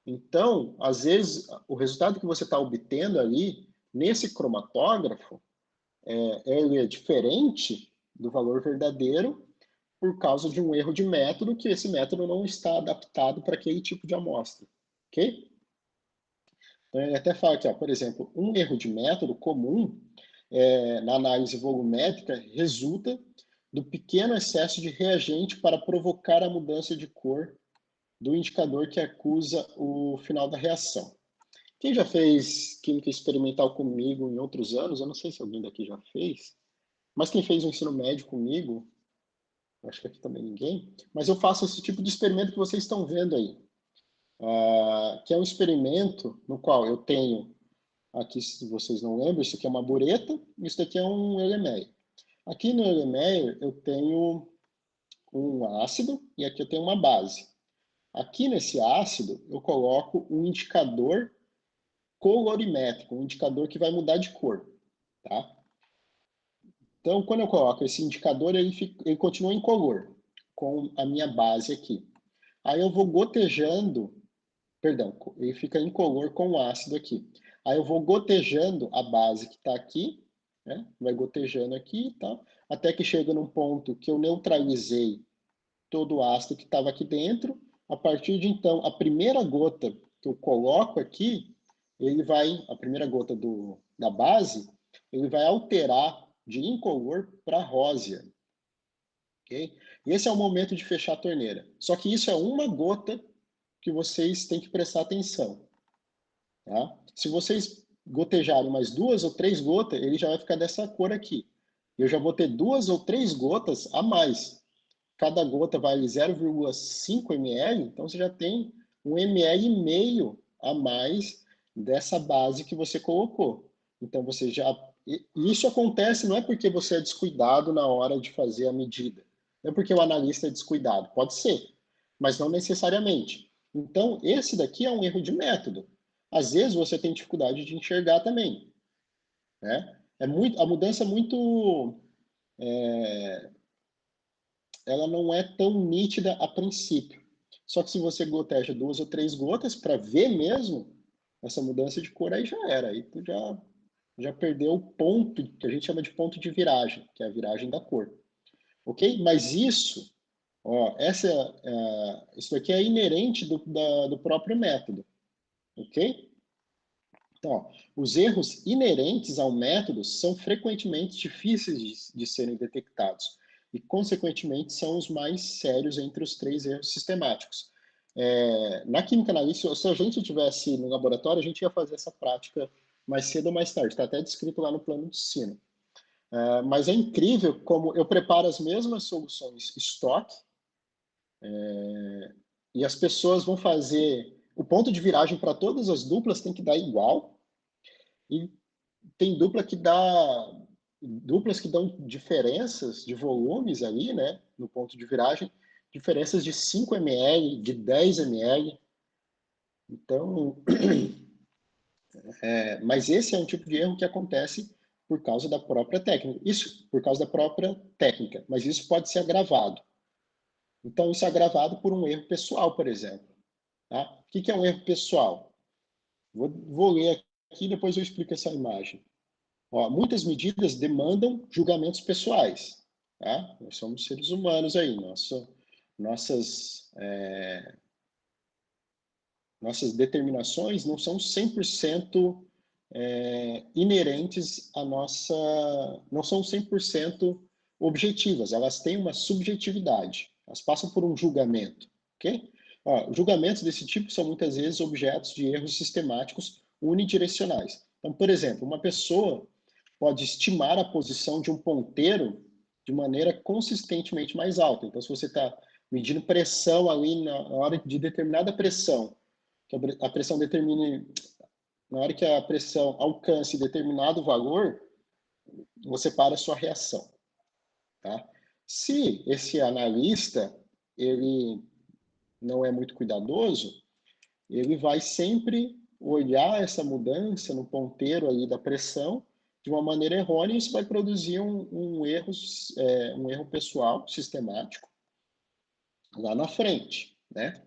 Então, às vezes, o resultado que você está obtendo ali, nesse cromatógrafo, ele é diferente do valor verdadeiro por causa de um erro de método, que esse método não está adaptado para aquele tipo de amostra. Ok? Então, ele até fala aqui, ó, por exemplo, um erro de método comum na análise volumétrica resulta do pequeno excesso de reagente para provocar a mudança de cor do indicador que acusa o final da reação. Quem já fez química experimental comigo em outros anos, eu não sei se alguém daqui já fez, mas quem fez o ensino médio comigo, Acho que aqui também ninguém. Mas eu faço esse tipo de experimento que vocês estão vendo aí. Que é um experimento no qual eu tenho, aqui se vocês não lembram, isso aqui é uma bureta, isso daqui é um Erlenmeyer. Aqui no Erlenmeyer eu tenho um ácido e aqui eu tenho uma base. Aqui nesse ácido eu coloco um indicador colorimétrico, um indicador que vai mudar de cor, tá? Então, quando eu coloco esse indicador, ele continua incolor, com a minha base aqui. Aí eu vou gotejando, perdão, ele fica incolor com o ácido aqui. Aí eu vou gotejando a base que está aqui, né? Vai gotejando aqui e tal, até que chega num ponto que eu neutralizei todo o ácido que estava aqui dentro. A partir de então, a primeira gota que eu coloco aqui, a primeira gota da base, ele vai alterar de incolor para rósea. Okay? E esse é o momento de fechar a torneira. Só que isso é uma gota que vocês têm que prestar atenção. Tá? Se vocês gotejarem mais 2 ou 3 gotas, ele já vai ficar dessa cor aqui. Eu já vou ter 2 ou 3 gotas a mais. Cada gota vale 0,5 ml, então você já tem 1,5 ml a mais dessa base que você colocou. Então você já... Isso acontece não é porque você é descuidado na hora de fazer a medida. Não é porque o analista é descuidado. Pode ser, mas não necessariamente. Então, esse daqui é um erro de método. Às vezes você tem dificuldade de enxergar também. Né? A mudança é muito... ela não é tão nítida a princípio. Só que se você goteja 2 ou 3 gotas para ver mesmo essa mudança de cor, aí já era. Aí tu já perdeu o ponto, que a gente chama de ponto de viragem, que é a viragem da cor. Ok? Mas isso, ó, isso aqui é inerente do próprio método. Ok? Então, ó, os erros inerentes ao método são frequentemente difíceis de serem detectados e, consequentemente, são os mais sérios entre os 3 erros sistemáticos. Na química analítica, se a gente estivesse no laboratório, a gente ia fazer essa prática mais cedo ou mais tarde, está até descrito lá no plano de ensino. Mas é incrível como eu preparo as mesmas soluções estoque e as pessoas vão fazer... O ponto de viragem para todas as duplas tem que dar igual, e tem duplas que dão diferenças de volumes ali, né, no ponto de viragem, diferenças de 5 ml, de 10 ml. Então, mas esse é um tipo de erro que acontece por causa da própria técnica. Isso, por causa da própria técnica, mas isso pode ser agravado. Então, isso é agravado por um erro pessoal, por exemplo. Tá? O que é um erro pessoal? Vou ler aqui, depois eu explico essa imagem. Ó, muitas medidas demandam julgamentos pessoais. Tá? Nós somos seres humanos aí. Nossas determinações não são 100% inerentes à nossa... Não são 100% objetivas. Elas têm uma subjetividade. Elas passam por um julgamento. Ok? Ó, julgamentos desse tipo são muitas vezes objetos de erros sistemáticos unidirecionais. Então, por exemplo, uma pessoa pode estimar a posição de um ponteiro de maneira consistentemente mais alta. Então, se você está medindo pressão ali na hora de determinada pressão, que a pressão determine, na hora que a pressão alcance determinado valor, você para a sua reação. Tá? Se esse analista ele não é muito cuidadoso, ele vai sempre olhar essa mudança no ponteiro aí da pressão de uma maneira errônea, e isso vai produzir um erro pessoal sistemático lá na frente, né?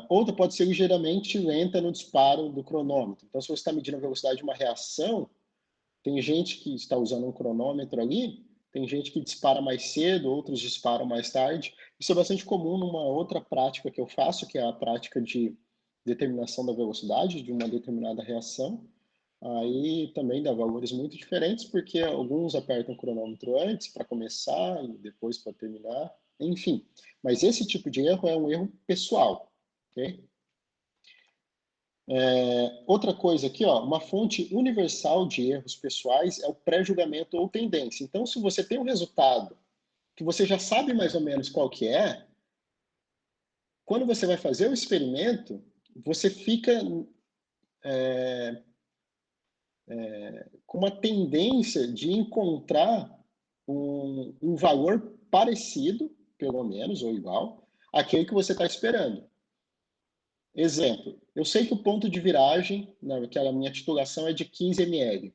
Outra pode ser ligeiramente lenta no disparo do cronômetro. Então, se você está medindo a velocidade de uma reação, tem gente que está usando um cronômetro ali, tem gente que dispara mais cedo, outros disparam mais tarde. Isso é bastante comum numa outra prática que eu faço, que é a prática de determinação da velocidade de uma determinada reação. Aí também dá valores muito diferentes, porque alguns apertam o cronômetro antes para começar e depois para terminar, enfim. Mas esse tipo de erro é um erro pessoal, ok? Outra coisa aqui, ó, uma fonte universal de erros pessoais é o pré-julgamento ou tendência. Então, se você tem um resultado que você já sabe mais ou menos qual que é, quando você vai fazer o experimento, você fica com uma tendência de encontrar um valor parecido, pelo menos, ou igual, àquele que você está esperando. Exemplo, eu sei que o ponto de viragem, naquela minha titulação, é de 15 ml.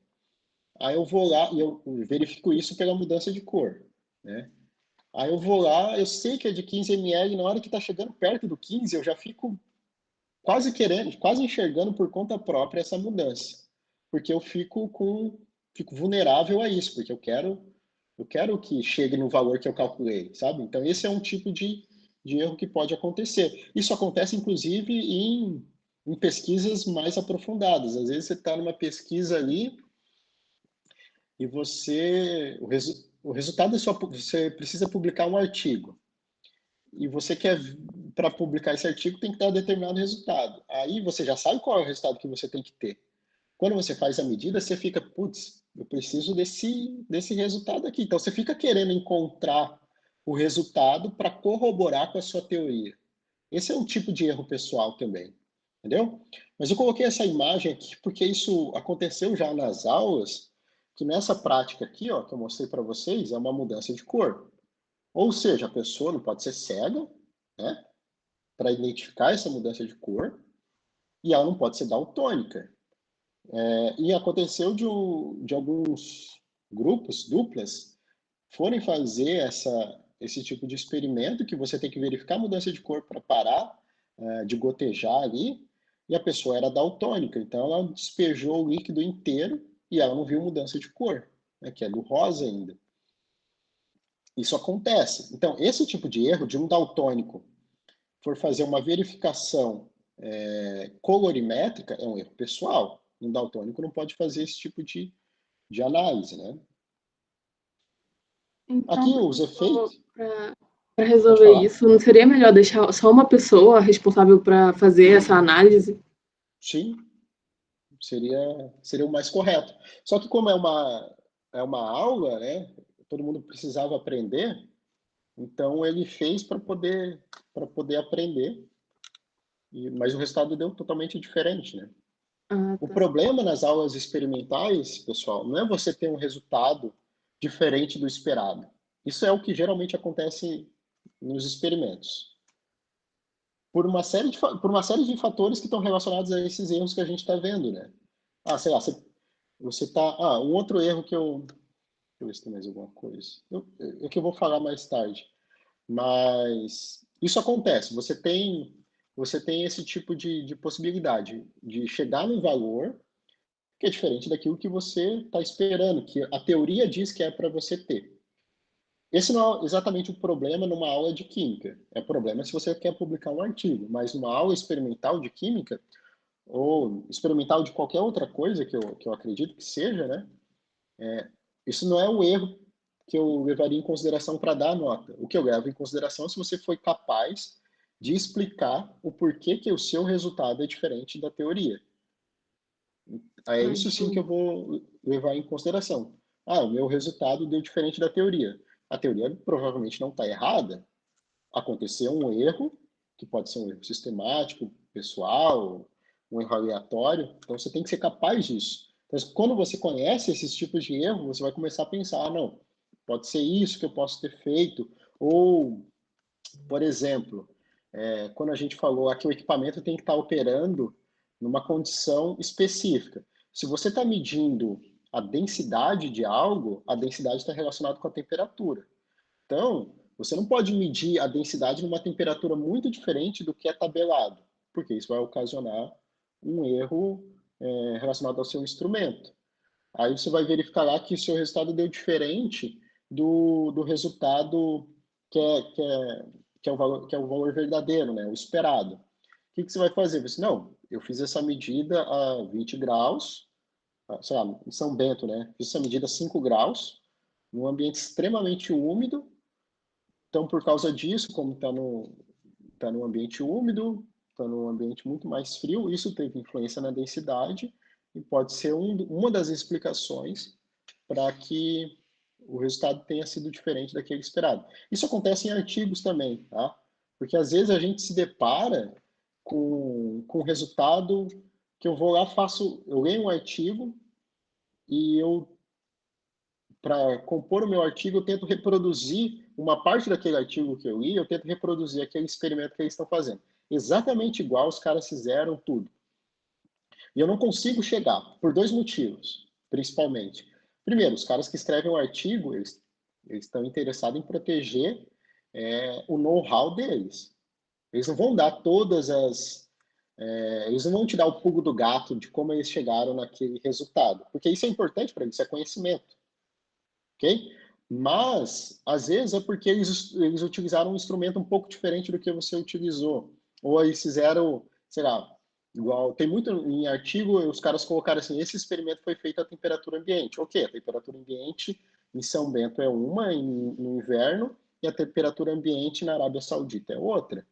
Aí eu vou lá e eu verifico isso pela mudança de cor, né? Aí eu vou lá, eu sei que é de 15 ml, na hora que está chegando perto do 15, eu já fico quase querendo, quase enxergando por conta própria essa mudança. Porque eu fico vulnerável a isso, porque eu quero que chegue no valor que eu calculei, sabe? Então esse é um tipo de erro que pode acontecer. Isso acontece inclusive em pesquisas mais aprofundadas. Às vezes você está numa pesquisa ali e o resultado você precisa publicar um artigo. E você quer, para publicar esse artigo, tem que dar um determinado resultado. Aí você já sabe qual é o resultado que você tem que ter. Quando você faz a medida, você fica, putz, eu preciso desse resultado aqui. Então você fica querendo encontrar o resultado para corroborar com a sua teoria. Esse é um tipo de erro pessoal também, entendeu? Mas eu coloquei essa imagem aqui porque isso aconteceu já nas aulas, que nessa prática aqui, ó, que eu mostrei para vocês, é uma mudança de cor. Ou seja, a pessoa não pode ser cega, né, para identificar essa mudança de cor, e ela não pode ser daltônica. E aconteceu de alguns grupos, duplas, forem fazer esse tipo de experimento, que você tem que verificar a mudança de cor para parar de gotejar ali, e a pessoa era daltônica, então ela despejou o líquido inteiro e ela não viu mudança de cor, né, que é do rosa ainda. Isso acontece. Então, esse tipo de erro de um daltônico for fazer uma verificação colorimétrica, é um erro pessoal. Um daltônico não pode fazer esse tipo de análise, né? Aqui Então, os efeitos... para Pode resolver falar? isso, não seria melhor deixar só uma pessoa responsável para fazer essa análise? Sim, seria o mais correto. Só que como é uma aula, né? Todo mundo precisava aprender, então ele fez para poder aprender, mas o resultado deu totalmente diferente, né? Ah, O tá. problema nas aulas experimentais, pessoal, não é você ter um resultado diferente do esperado. Isso é o que geralmente acontece nos experimentos. Por uma série de fatores que estão relacionados a esses erros que a gente está vendo, né? Sei lá, você tá... um outro erro que eu... Deixa eu ver se tem mais alguma coisa. Que eu vou falar mais tarde. Mas isso acontece. Você tem esse tipo de possibilidade de chegar num valor que é diferente daquilo que você está esperando, que a teoria diz que é para você ter. Esse não é exatamente o problema numa aula de química. É problema se você quer publicar um artigo, mas numa aula experimental de química, ou experimental de qualquer outra coisa que eu acredito que seja, né? Isso não é o erro que eu levaria em consideração para dar a nota. O que eu levo em consideração é se você foi capaz de explicar o porquê que o seu resultado é diferente da teoria. É Ah, isso sim que eu entendi. vou levar em consideração. O meu resultado deu diferente da teoria. A teoria provavelmente não está errada. Aconteceu um erro, que pode ser um erro sistemático, pessoal, um erro aleatório. Então você tem que ser capaz disso. Então, quando você conhece esses tipos de erro, você vai começar a pensar, não, pode ser isso que eu posso ter feito. Ou, por exemplo, quando a gente falou que o equipamento tem que estar operando numa condição específica. Se você está medindo a densidade de algo, a densidade está relacionada com a temperatura. Então, você não pode medir a densidade numa temperatura muito diferente do que é tabelado, porque isso vai ocasionar um erro relacionado ao seu instrumento. Aí você vai verificar lá que o seu resultado deu diferente do resultado que é o valor verdadeiro, né? O esperado. O que você vai fazer? Você, não, eu fiz essa medida a 20 graus, sei lá, em São Bento, né? Fiz essa medida a 5 graus, num ambiente extremamente úmido. Então, por causa disso, como está no ambiente úmido, está num ambiente muito mais frio, isso teve influência na densidade e pode ser uma das explicações para que o resultado tenha sido diferente daquele esperado. Isso acontece em artigos também, tá? Porque às vezes a gente se depara com um resultado que eu vou lá, eu leio um artigo e para compor o meu artigo, eu tento reproduzir uma parte daquele artigo que eu li, eu tento reproduzir aquele experimento que eles estão fazendo. Exatamente igual os caras fizeram tudo. E eu não consigo chegar, por dois motivos, principalmente. Primeiro, os caras que escrevem um artigo, eles estão interessados em proteger o know-how deles. Eles não vão dar todas as... eles não vão te dar o pulo do gato de como eles chegaram naquele resultado, porque isso é importante para eles, isso é conhecimento. Ok? Mas, às vezes, é porque eles utilizaram um instrumento um pouco diferente do que você utilizou. Ou eles fizeram, sei lá, igual, tem muito em artigo, os caras colocaram assim, esse experimento foi feito à temperatura ambiente. Ok, a temperatura ambiente em São Bento é uma no inverno, e a temperatura ambiente na Arábia Saudita é outra.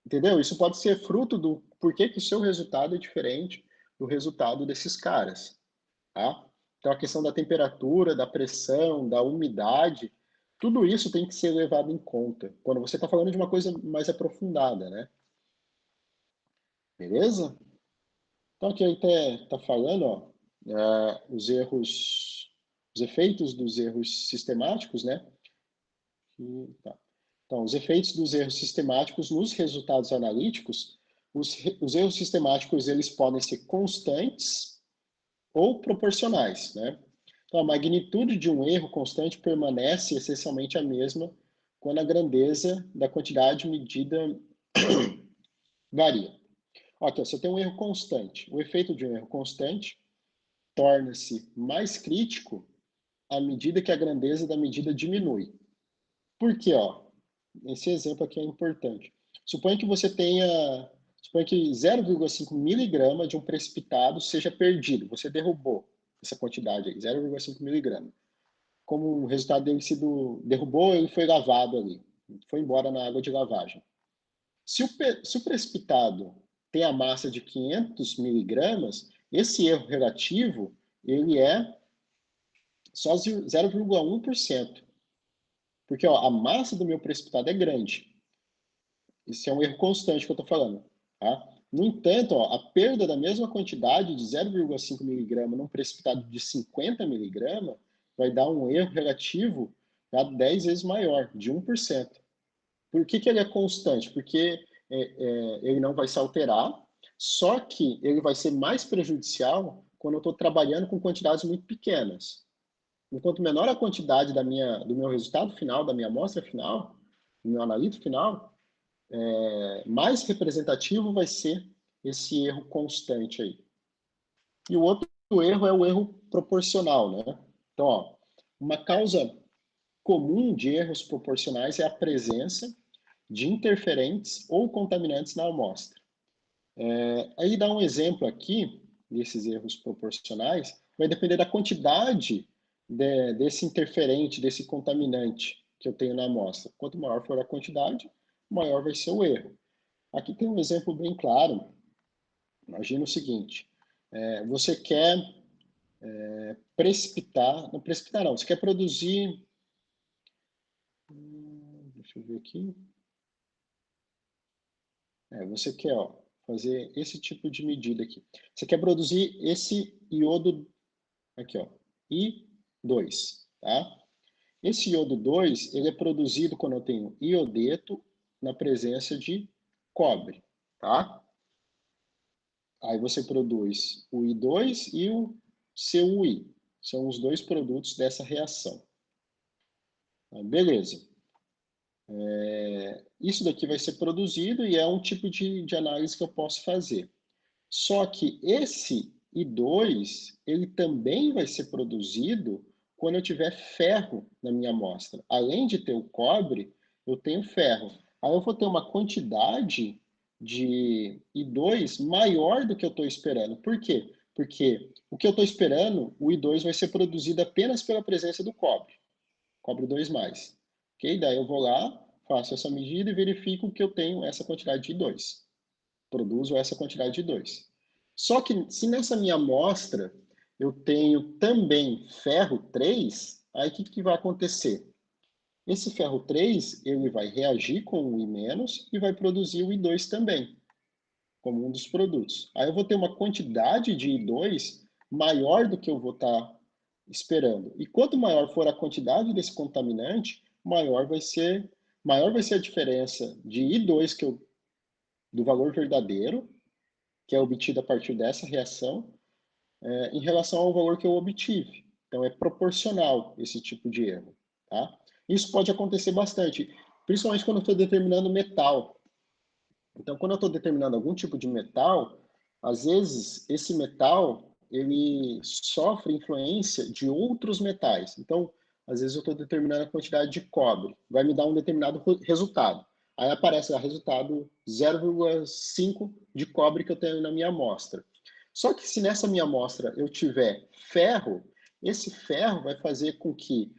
Entendeu? Isso pode ser fruto do porquê que o seu resultado é diferente do resultado desses caras. Tá? Então, a questão da temperatura, da pressão, da umidade, tudo isso tem que ser levado em conta quando você está falando de uma coisa mais aprofundada, né? Beleza? Então, aqui até está falando, ó, os efeitos dos erros sistemáticos, né? Tá. Então, os efeitos dos erros sistemáticos nos resultados analíticos, os erros sistemáticos, eles podem ser constantes ou proporcionais, né? Então, a magnitude de um erro constante permanece essencialmente a mesma quando a grandeza da quantidade medida varia. Ok, você tem um erro constante. O efeito de um erro constante torna-se mais crítico à medida que a grandeza da medida diminui. Por quê? Ó, esse exemplo aqui é importante. Suponha que 0,5 miligrama de um precipitado seja perdido. Você derrubou essa quantidade aí, 0,5 miligrama. Como o resultado dele derrubou, ele foi lavado ali, foi embora na água de lavagem. Se o precipitado tem a massa de 500 miligramas, esse erro relativo ele é só 0,1%. Porque ó, a massa do meu precipitado é grande. Isso é um erro constante que eu estou falando. Tá? No entanto, ó, a perda da mesma quantidade de 0,5 miligrama num precipitado de 50 miligramas vai dar um erro relativo 10 vezes maior, de 1%. Por que ele é constante? Porque ele não vai se alterar, só que ele vai ser mais prejudicial quando eu estou trabalhando com quantidades muito pequenas. Enquanto menor a quantidade do meu resultado final, da minha amostra final, do meu analito final, mais representativo vai ser esse erro constante aí. E o outro erro é o erro proporcional, né? Então, ó, uma causa comum de erros proporcionais é a presença de interferentes ou contaminantes na amostra. Aí dá um exemplo aqui desses erros proporcionais, vai depender da quantidade desse interferente, desse contaminante que eu tenho na amostra. Quanto maior for a quantidade, maior vai ser o erro. Aqui tem um exemplo bem claro. Imagina o seguinte, você quer não precipitar não, você quer produzir, deixa eu ver aqui, você quer fazer esse tipo de medida aqui. Você quer produzir esse iodo, aqui ó, I2, tá? Esse iodo 2, ele é produzido quando eu tenho iodeto na presença de cobre, tá? Aí você produz o I2 e o CuI. São os dois produtos dessa reação. Beleza. Isso daqui vai ser produzido e é um tipo de análise que eu posso fazer. Só que esse I2, ele também vai ser produzido quando eu tiver ferro na minha amostra. Além de ter o cobre, eu tenho ferro. Aí eu vou ter uma quantidade de I2 maior do que eu estou esperando. Por quê? Porque o que eu estou esperando, o I2 vai ser produzido apenas pela presença do cobre 2+. Ok? Daí eu vou lá, faço essa medida e verifico que eu tenho essa quantidade de I2. Produzo essa quantidade de I2. Só que se nessa minha amostra eu tenho também ferro 3, Aí o que vai acontecer? Esse ferro 3, ele vai reagir com o I- e vai produzir o I2 também, como um dos produtos. Aí eu vou ter uma quantidade de I2 maior do que eu vou estar esperando. E quanto maior for a quantidade desse contaminante, maior vai ser a diferença de I2 do valor verdadeiro, que é obtido a partir dessa reação, em relação ao valor que eu obtive. Então, é proporcional esse tipo de erro. Tá? Isso pode acontecer bastante, principalmente quando eu estou determinando metal. Então, quando eu estou determinando algum tipo de metal, às vezes esse metal ele sofre influência de outros metais. Então, às vezes eu estou determinando a quantidade de cobre, vai me dar um determinado resultado. Aí aparece o resultado 0,5 de cobre que eu tenho na minha amostra. Só que se nessa minha amostra eu tiver ferro, esse ferro vai fazer com que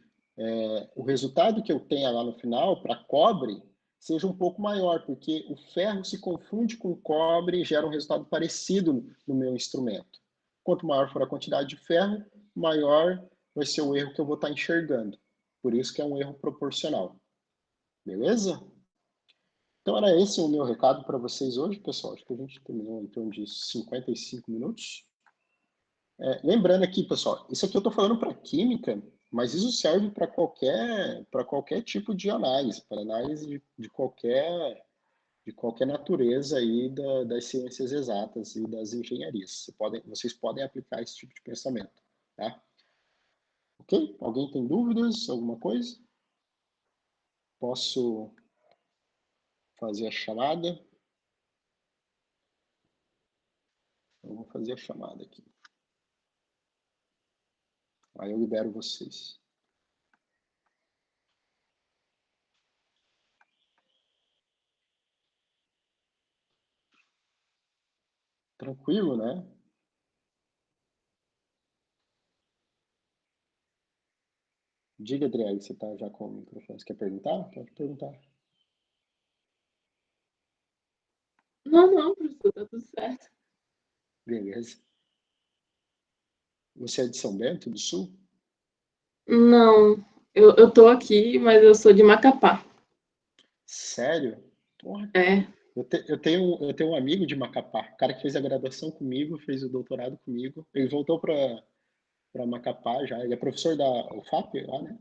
o resultado que eu tenha lá no final para cobre seja um pouco maior, porque o ferro se confunde com o cobre e gera um resultado parecido no meu instrumento. Quanto maior for a quantidade de ferro, maior vai ser o erro que eu vou estar enxergando. Por isso que é um erro proporcional. Beleza? Então era esse o meu recado para vocês hoje, pessoal. Acho que a gente terminou em torno de 55 minutos. Lembrando aqui, pessoal, isso aqui eu estou falando para química, mas isso serve para qualquer tipo de análise, para análise de qualquer natureza aí das ciências exatas e das engenharias. Vocês podem aplicar esse tipo de pensamento, tá? Ok? Alguém tem dúvidas? Alguma coisa? Posso fazer a chamada? Vamos fazer a chamada aqui. Aí eu libero vocês. Tranquilo, né? Diga, Adriele, você está já com o microfone. Você quer perguntar? Pode perguntar. Não, professor, tá tudo certo. Beleza. Você é de São Bento do Sul? Não, eu tô aqui, mas eu sou de Macapá. Sério? Porra. É. Eu tenho um amigo de Macapá, o cara que fez a graduação comigo, fez o doutorado comigo. Ele voltou para Macapá já. Ele é professor da UFAP lá, né?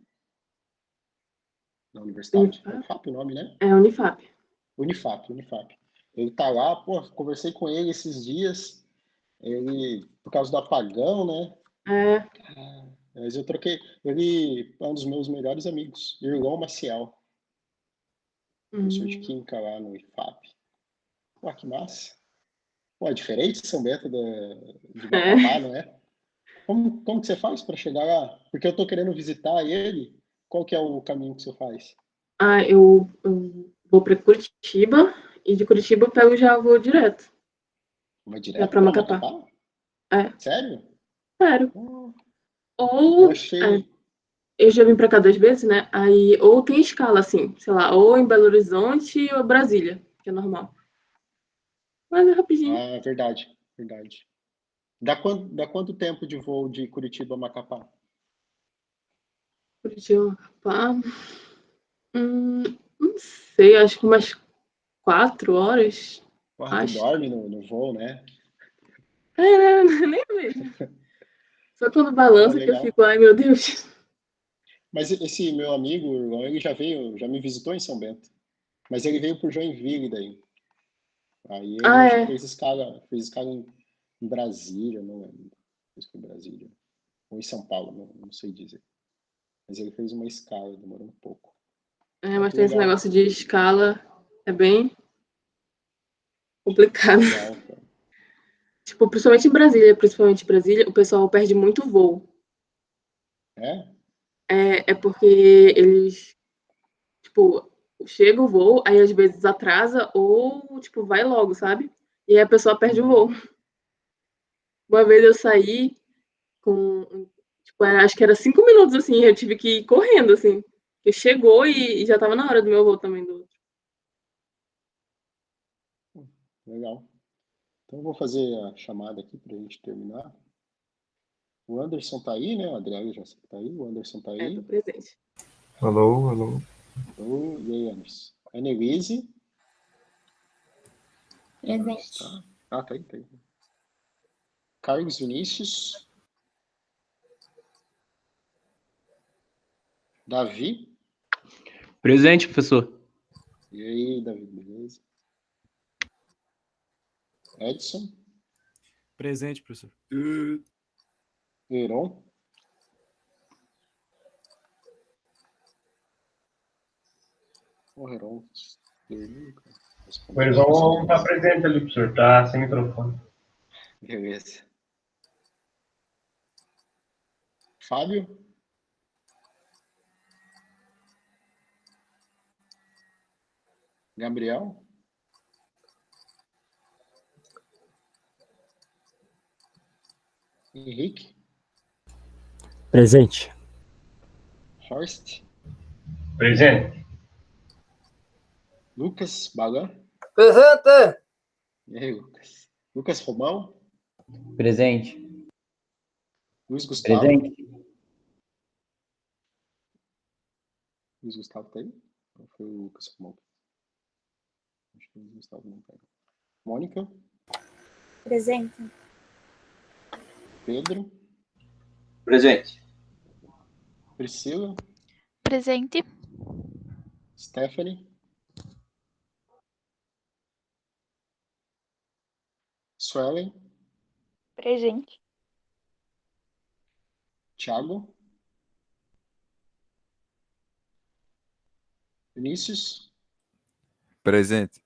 Na universidade? É Unifap? UFAP o nome, né? É Unifap. Unifap. Ele tá lá, pô, conversei com ele esses dias. Ele, por causa do apagão, né? É. Mas eu troquei. Ele é um dos meus melhores amigos, Irlão Maciel, professor de Hum, Química lá no IFAP. Pô, que massa. Pô, é diferente São Bento de Macapá, é. não é? Como que você faz para chegar lá? Porque eu estou querendo visitar ele. Qual que é o caminho que você faz? Eu vou para Curitiba e de Curitiba eu pego e já vou direto. Vai Já direto para para Macapá. Macapá? É, Sério? sério. Oh, eu Ou achei. eu já vim para cá 2 vezes, né? Aí ou tem escala assim, sei lá, ou em Belo Horizonte ou Brasília, que é normal. Mas é rapidinho. Ah, verdade, verdade. Dá quanto tempo de voo de Curitiba a Macapá? Curitiba, Macapá. Não sei, acho que umas 4 horas, Porra, tu acho. dorme no voo, né? É, nem vejo. Só quando Pô, balança que eu legal. fico, ai meu Deus. Mas esse meu amigo, o Irlão, ele já veio, já me visitou em São Bento. Mas ele veio por Joinville daí. Aí ele Ah, acho que é. fez escala em Brasília, não lembro. Acho que foi Brasília. Ou em São Paulo, não sei dizer. Mas ele fez uma escala, demorou um pouco. É, Ah, mas que tem esse legal, negócio de escala, é bem que complicado. legal, cara. Tipo, principalmente em Brasília, o pessoal perde muito voo. É? É porque eles, tipo, chega o voo, aí às vezes atrasa ou, tipo, vai logo, sabe? E aí a pessoa perde o voo. Uhum. Uma vez eu saí com, tipo, acho que era 5 minutos, assim, eu tive que ir correndo, assim. Porque chegou e já tava na hora do meu voo também do outro. Legal. Então eu vou fazer a chamada aqui para a gente terminar. O Anderson tá aí, né? A Adriana já tá aí. O Anderson tá aí. Tô presente. Alô, alô. Oh, e aí, Anderson? Annelise? Presente. Tá aí, tá aí. Carlos Vinícius? Davi? Presente, professor. E aí, Davi, beleza? Edson? Presente, professor. Heron? O Heron. O Erzon não tá presente ali, professor. Tá sem microfone. Beleza. Fábio? Gabriel? Henrique? Presente. Horst? Presente. Lucas Balan? Presente! E aí, Lucas? Lucas Romão? Presente. Luiz Gustavo? Presente. Luiz Gustavo tá aí? Ou foi o Lucas Romão? Acho que o Luiz Gustavo não tá aí. Mônica? Presente. Pedro? Presente. Priscila? Presente. Stephanie? Suelen? Presente. Thiago? Vinícius? Presente.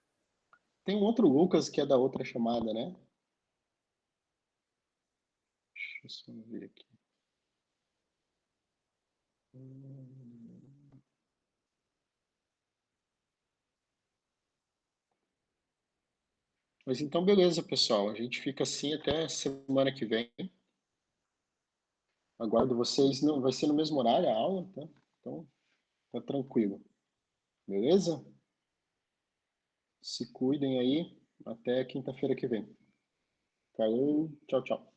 Tem um outro Lucas que é da outra chamada, né? Deixa eu só ver aqui. Mas então, beleza, pessoal. A gente fica assim até semana que vem. Aguardo vocês. Não, vai ser no mesmo horário a aula, tá? Então, tá tranquilo. Beleza? Se cuidem aí. Até quinta-feira que vem. Falou. Tchau, tchau.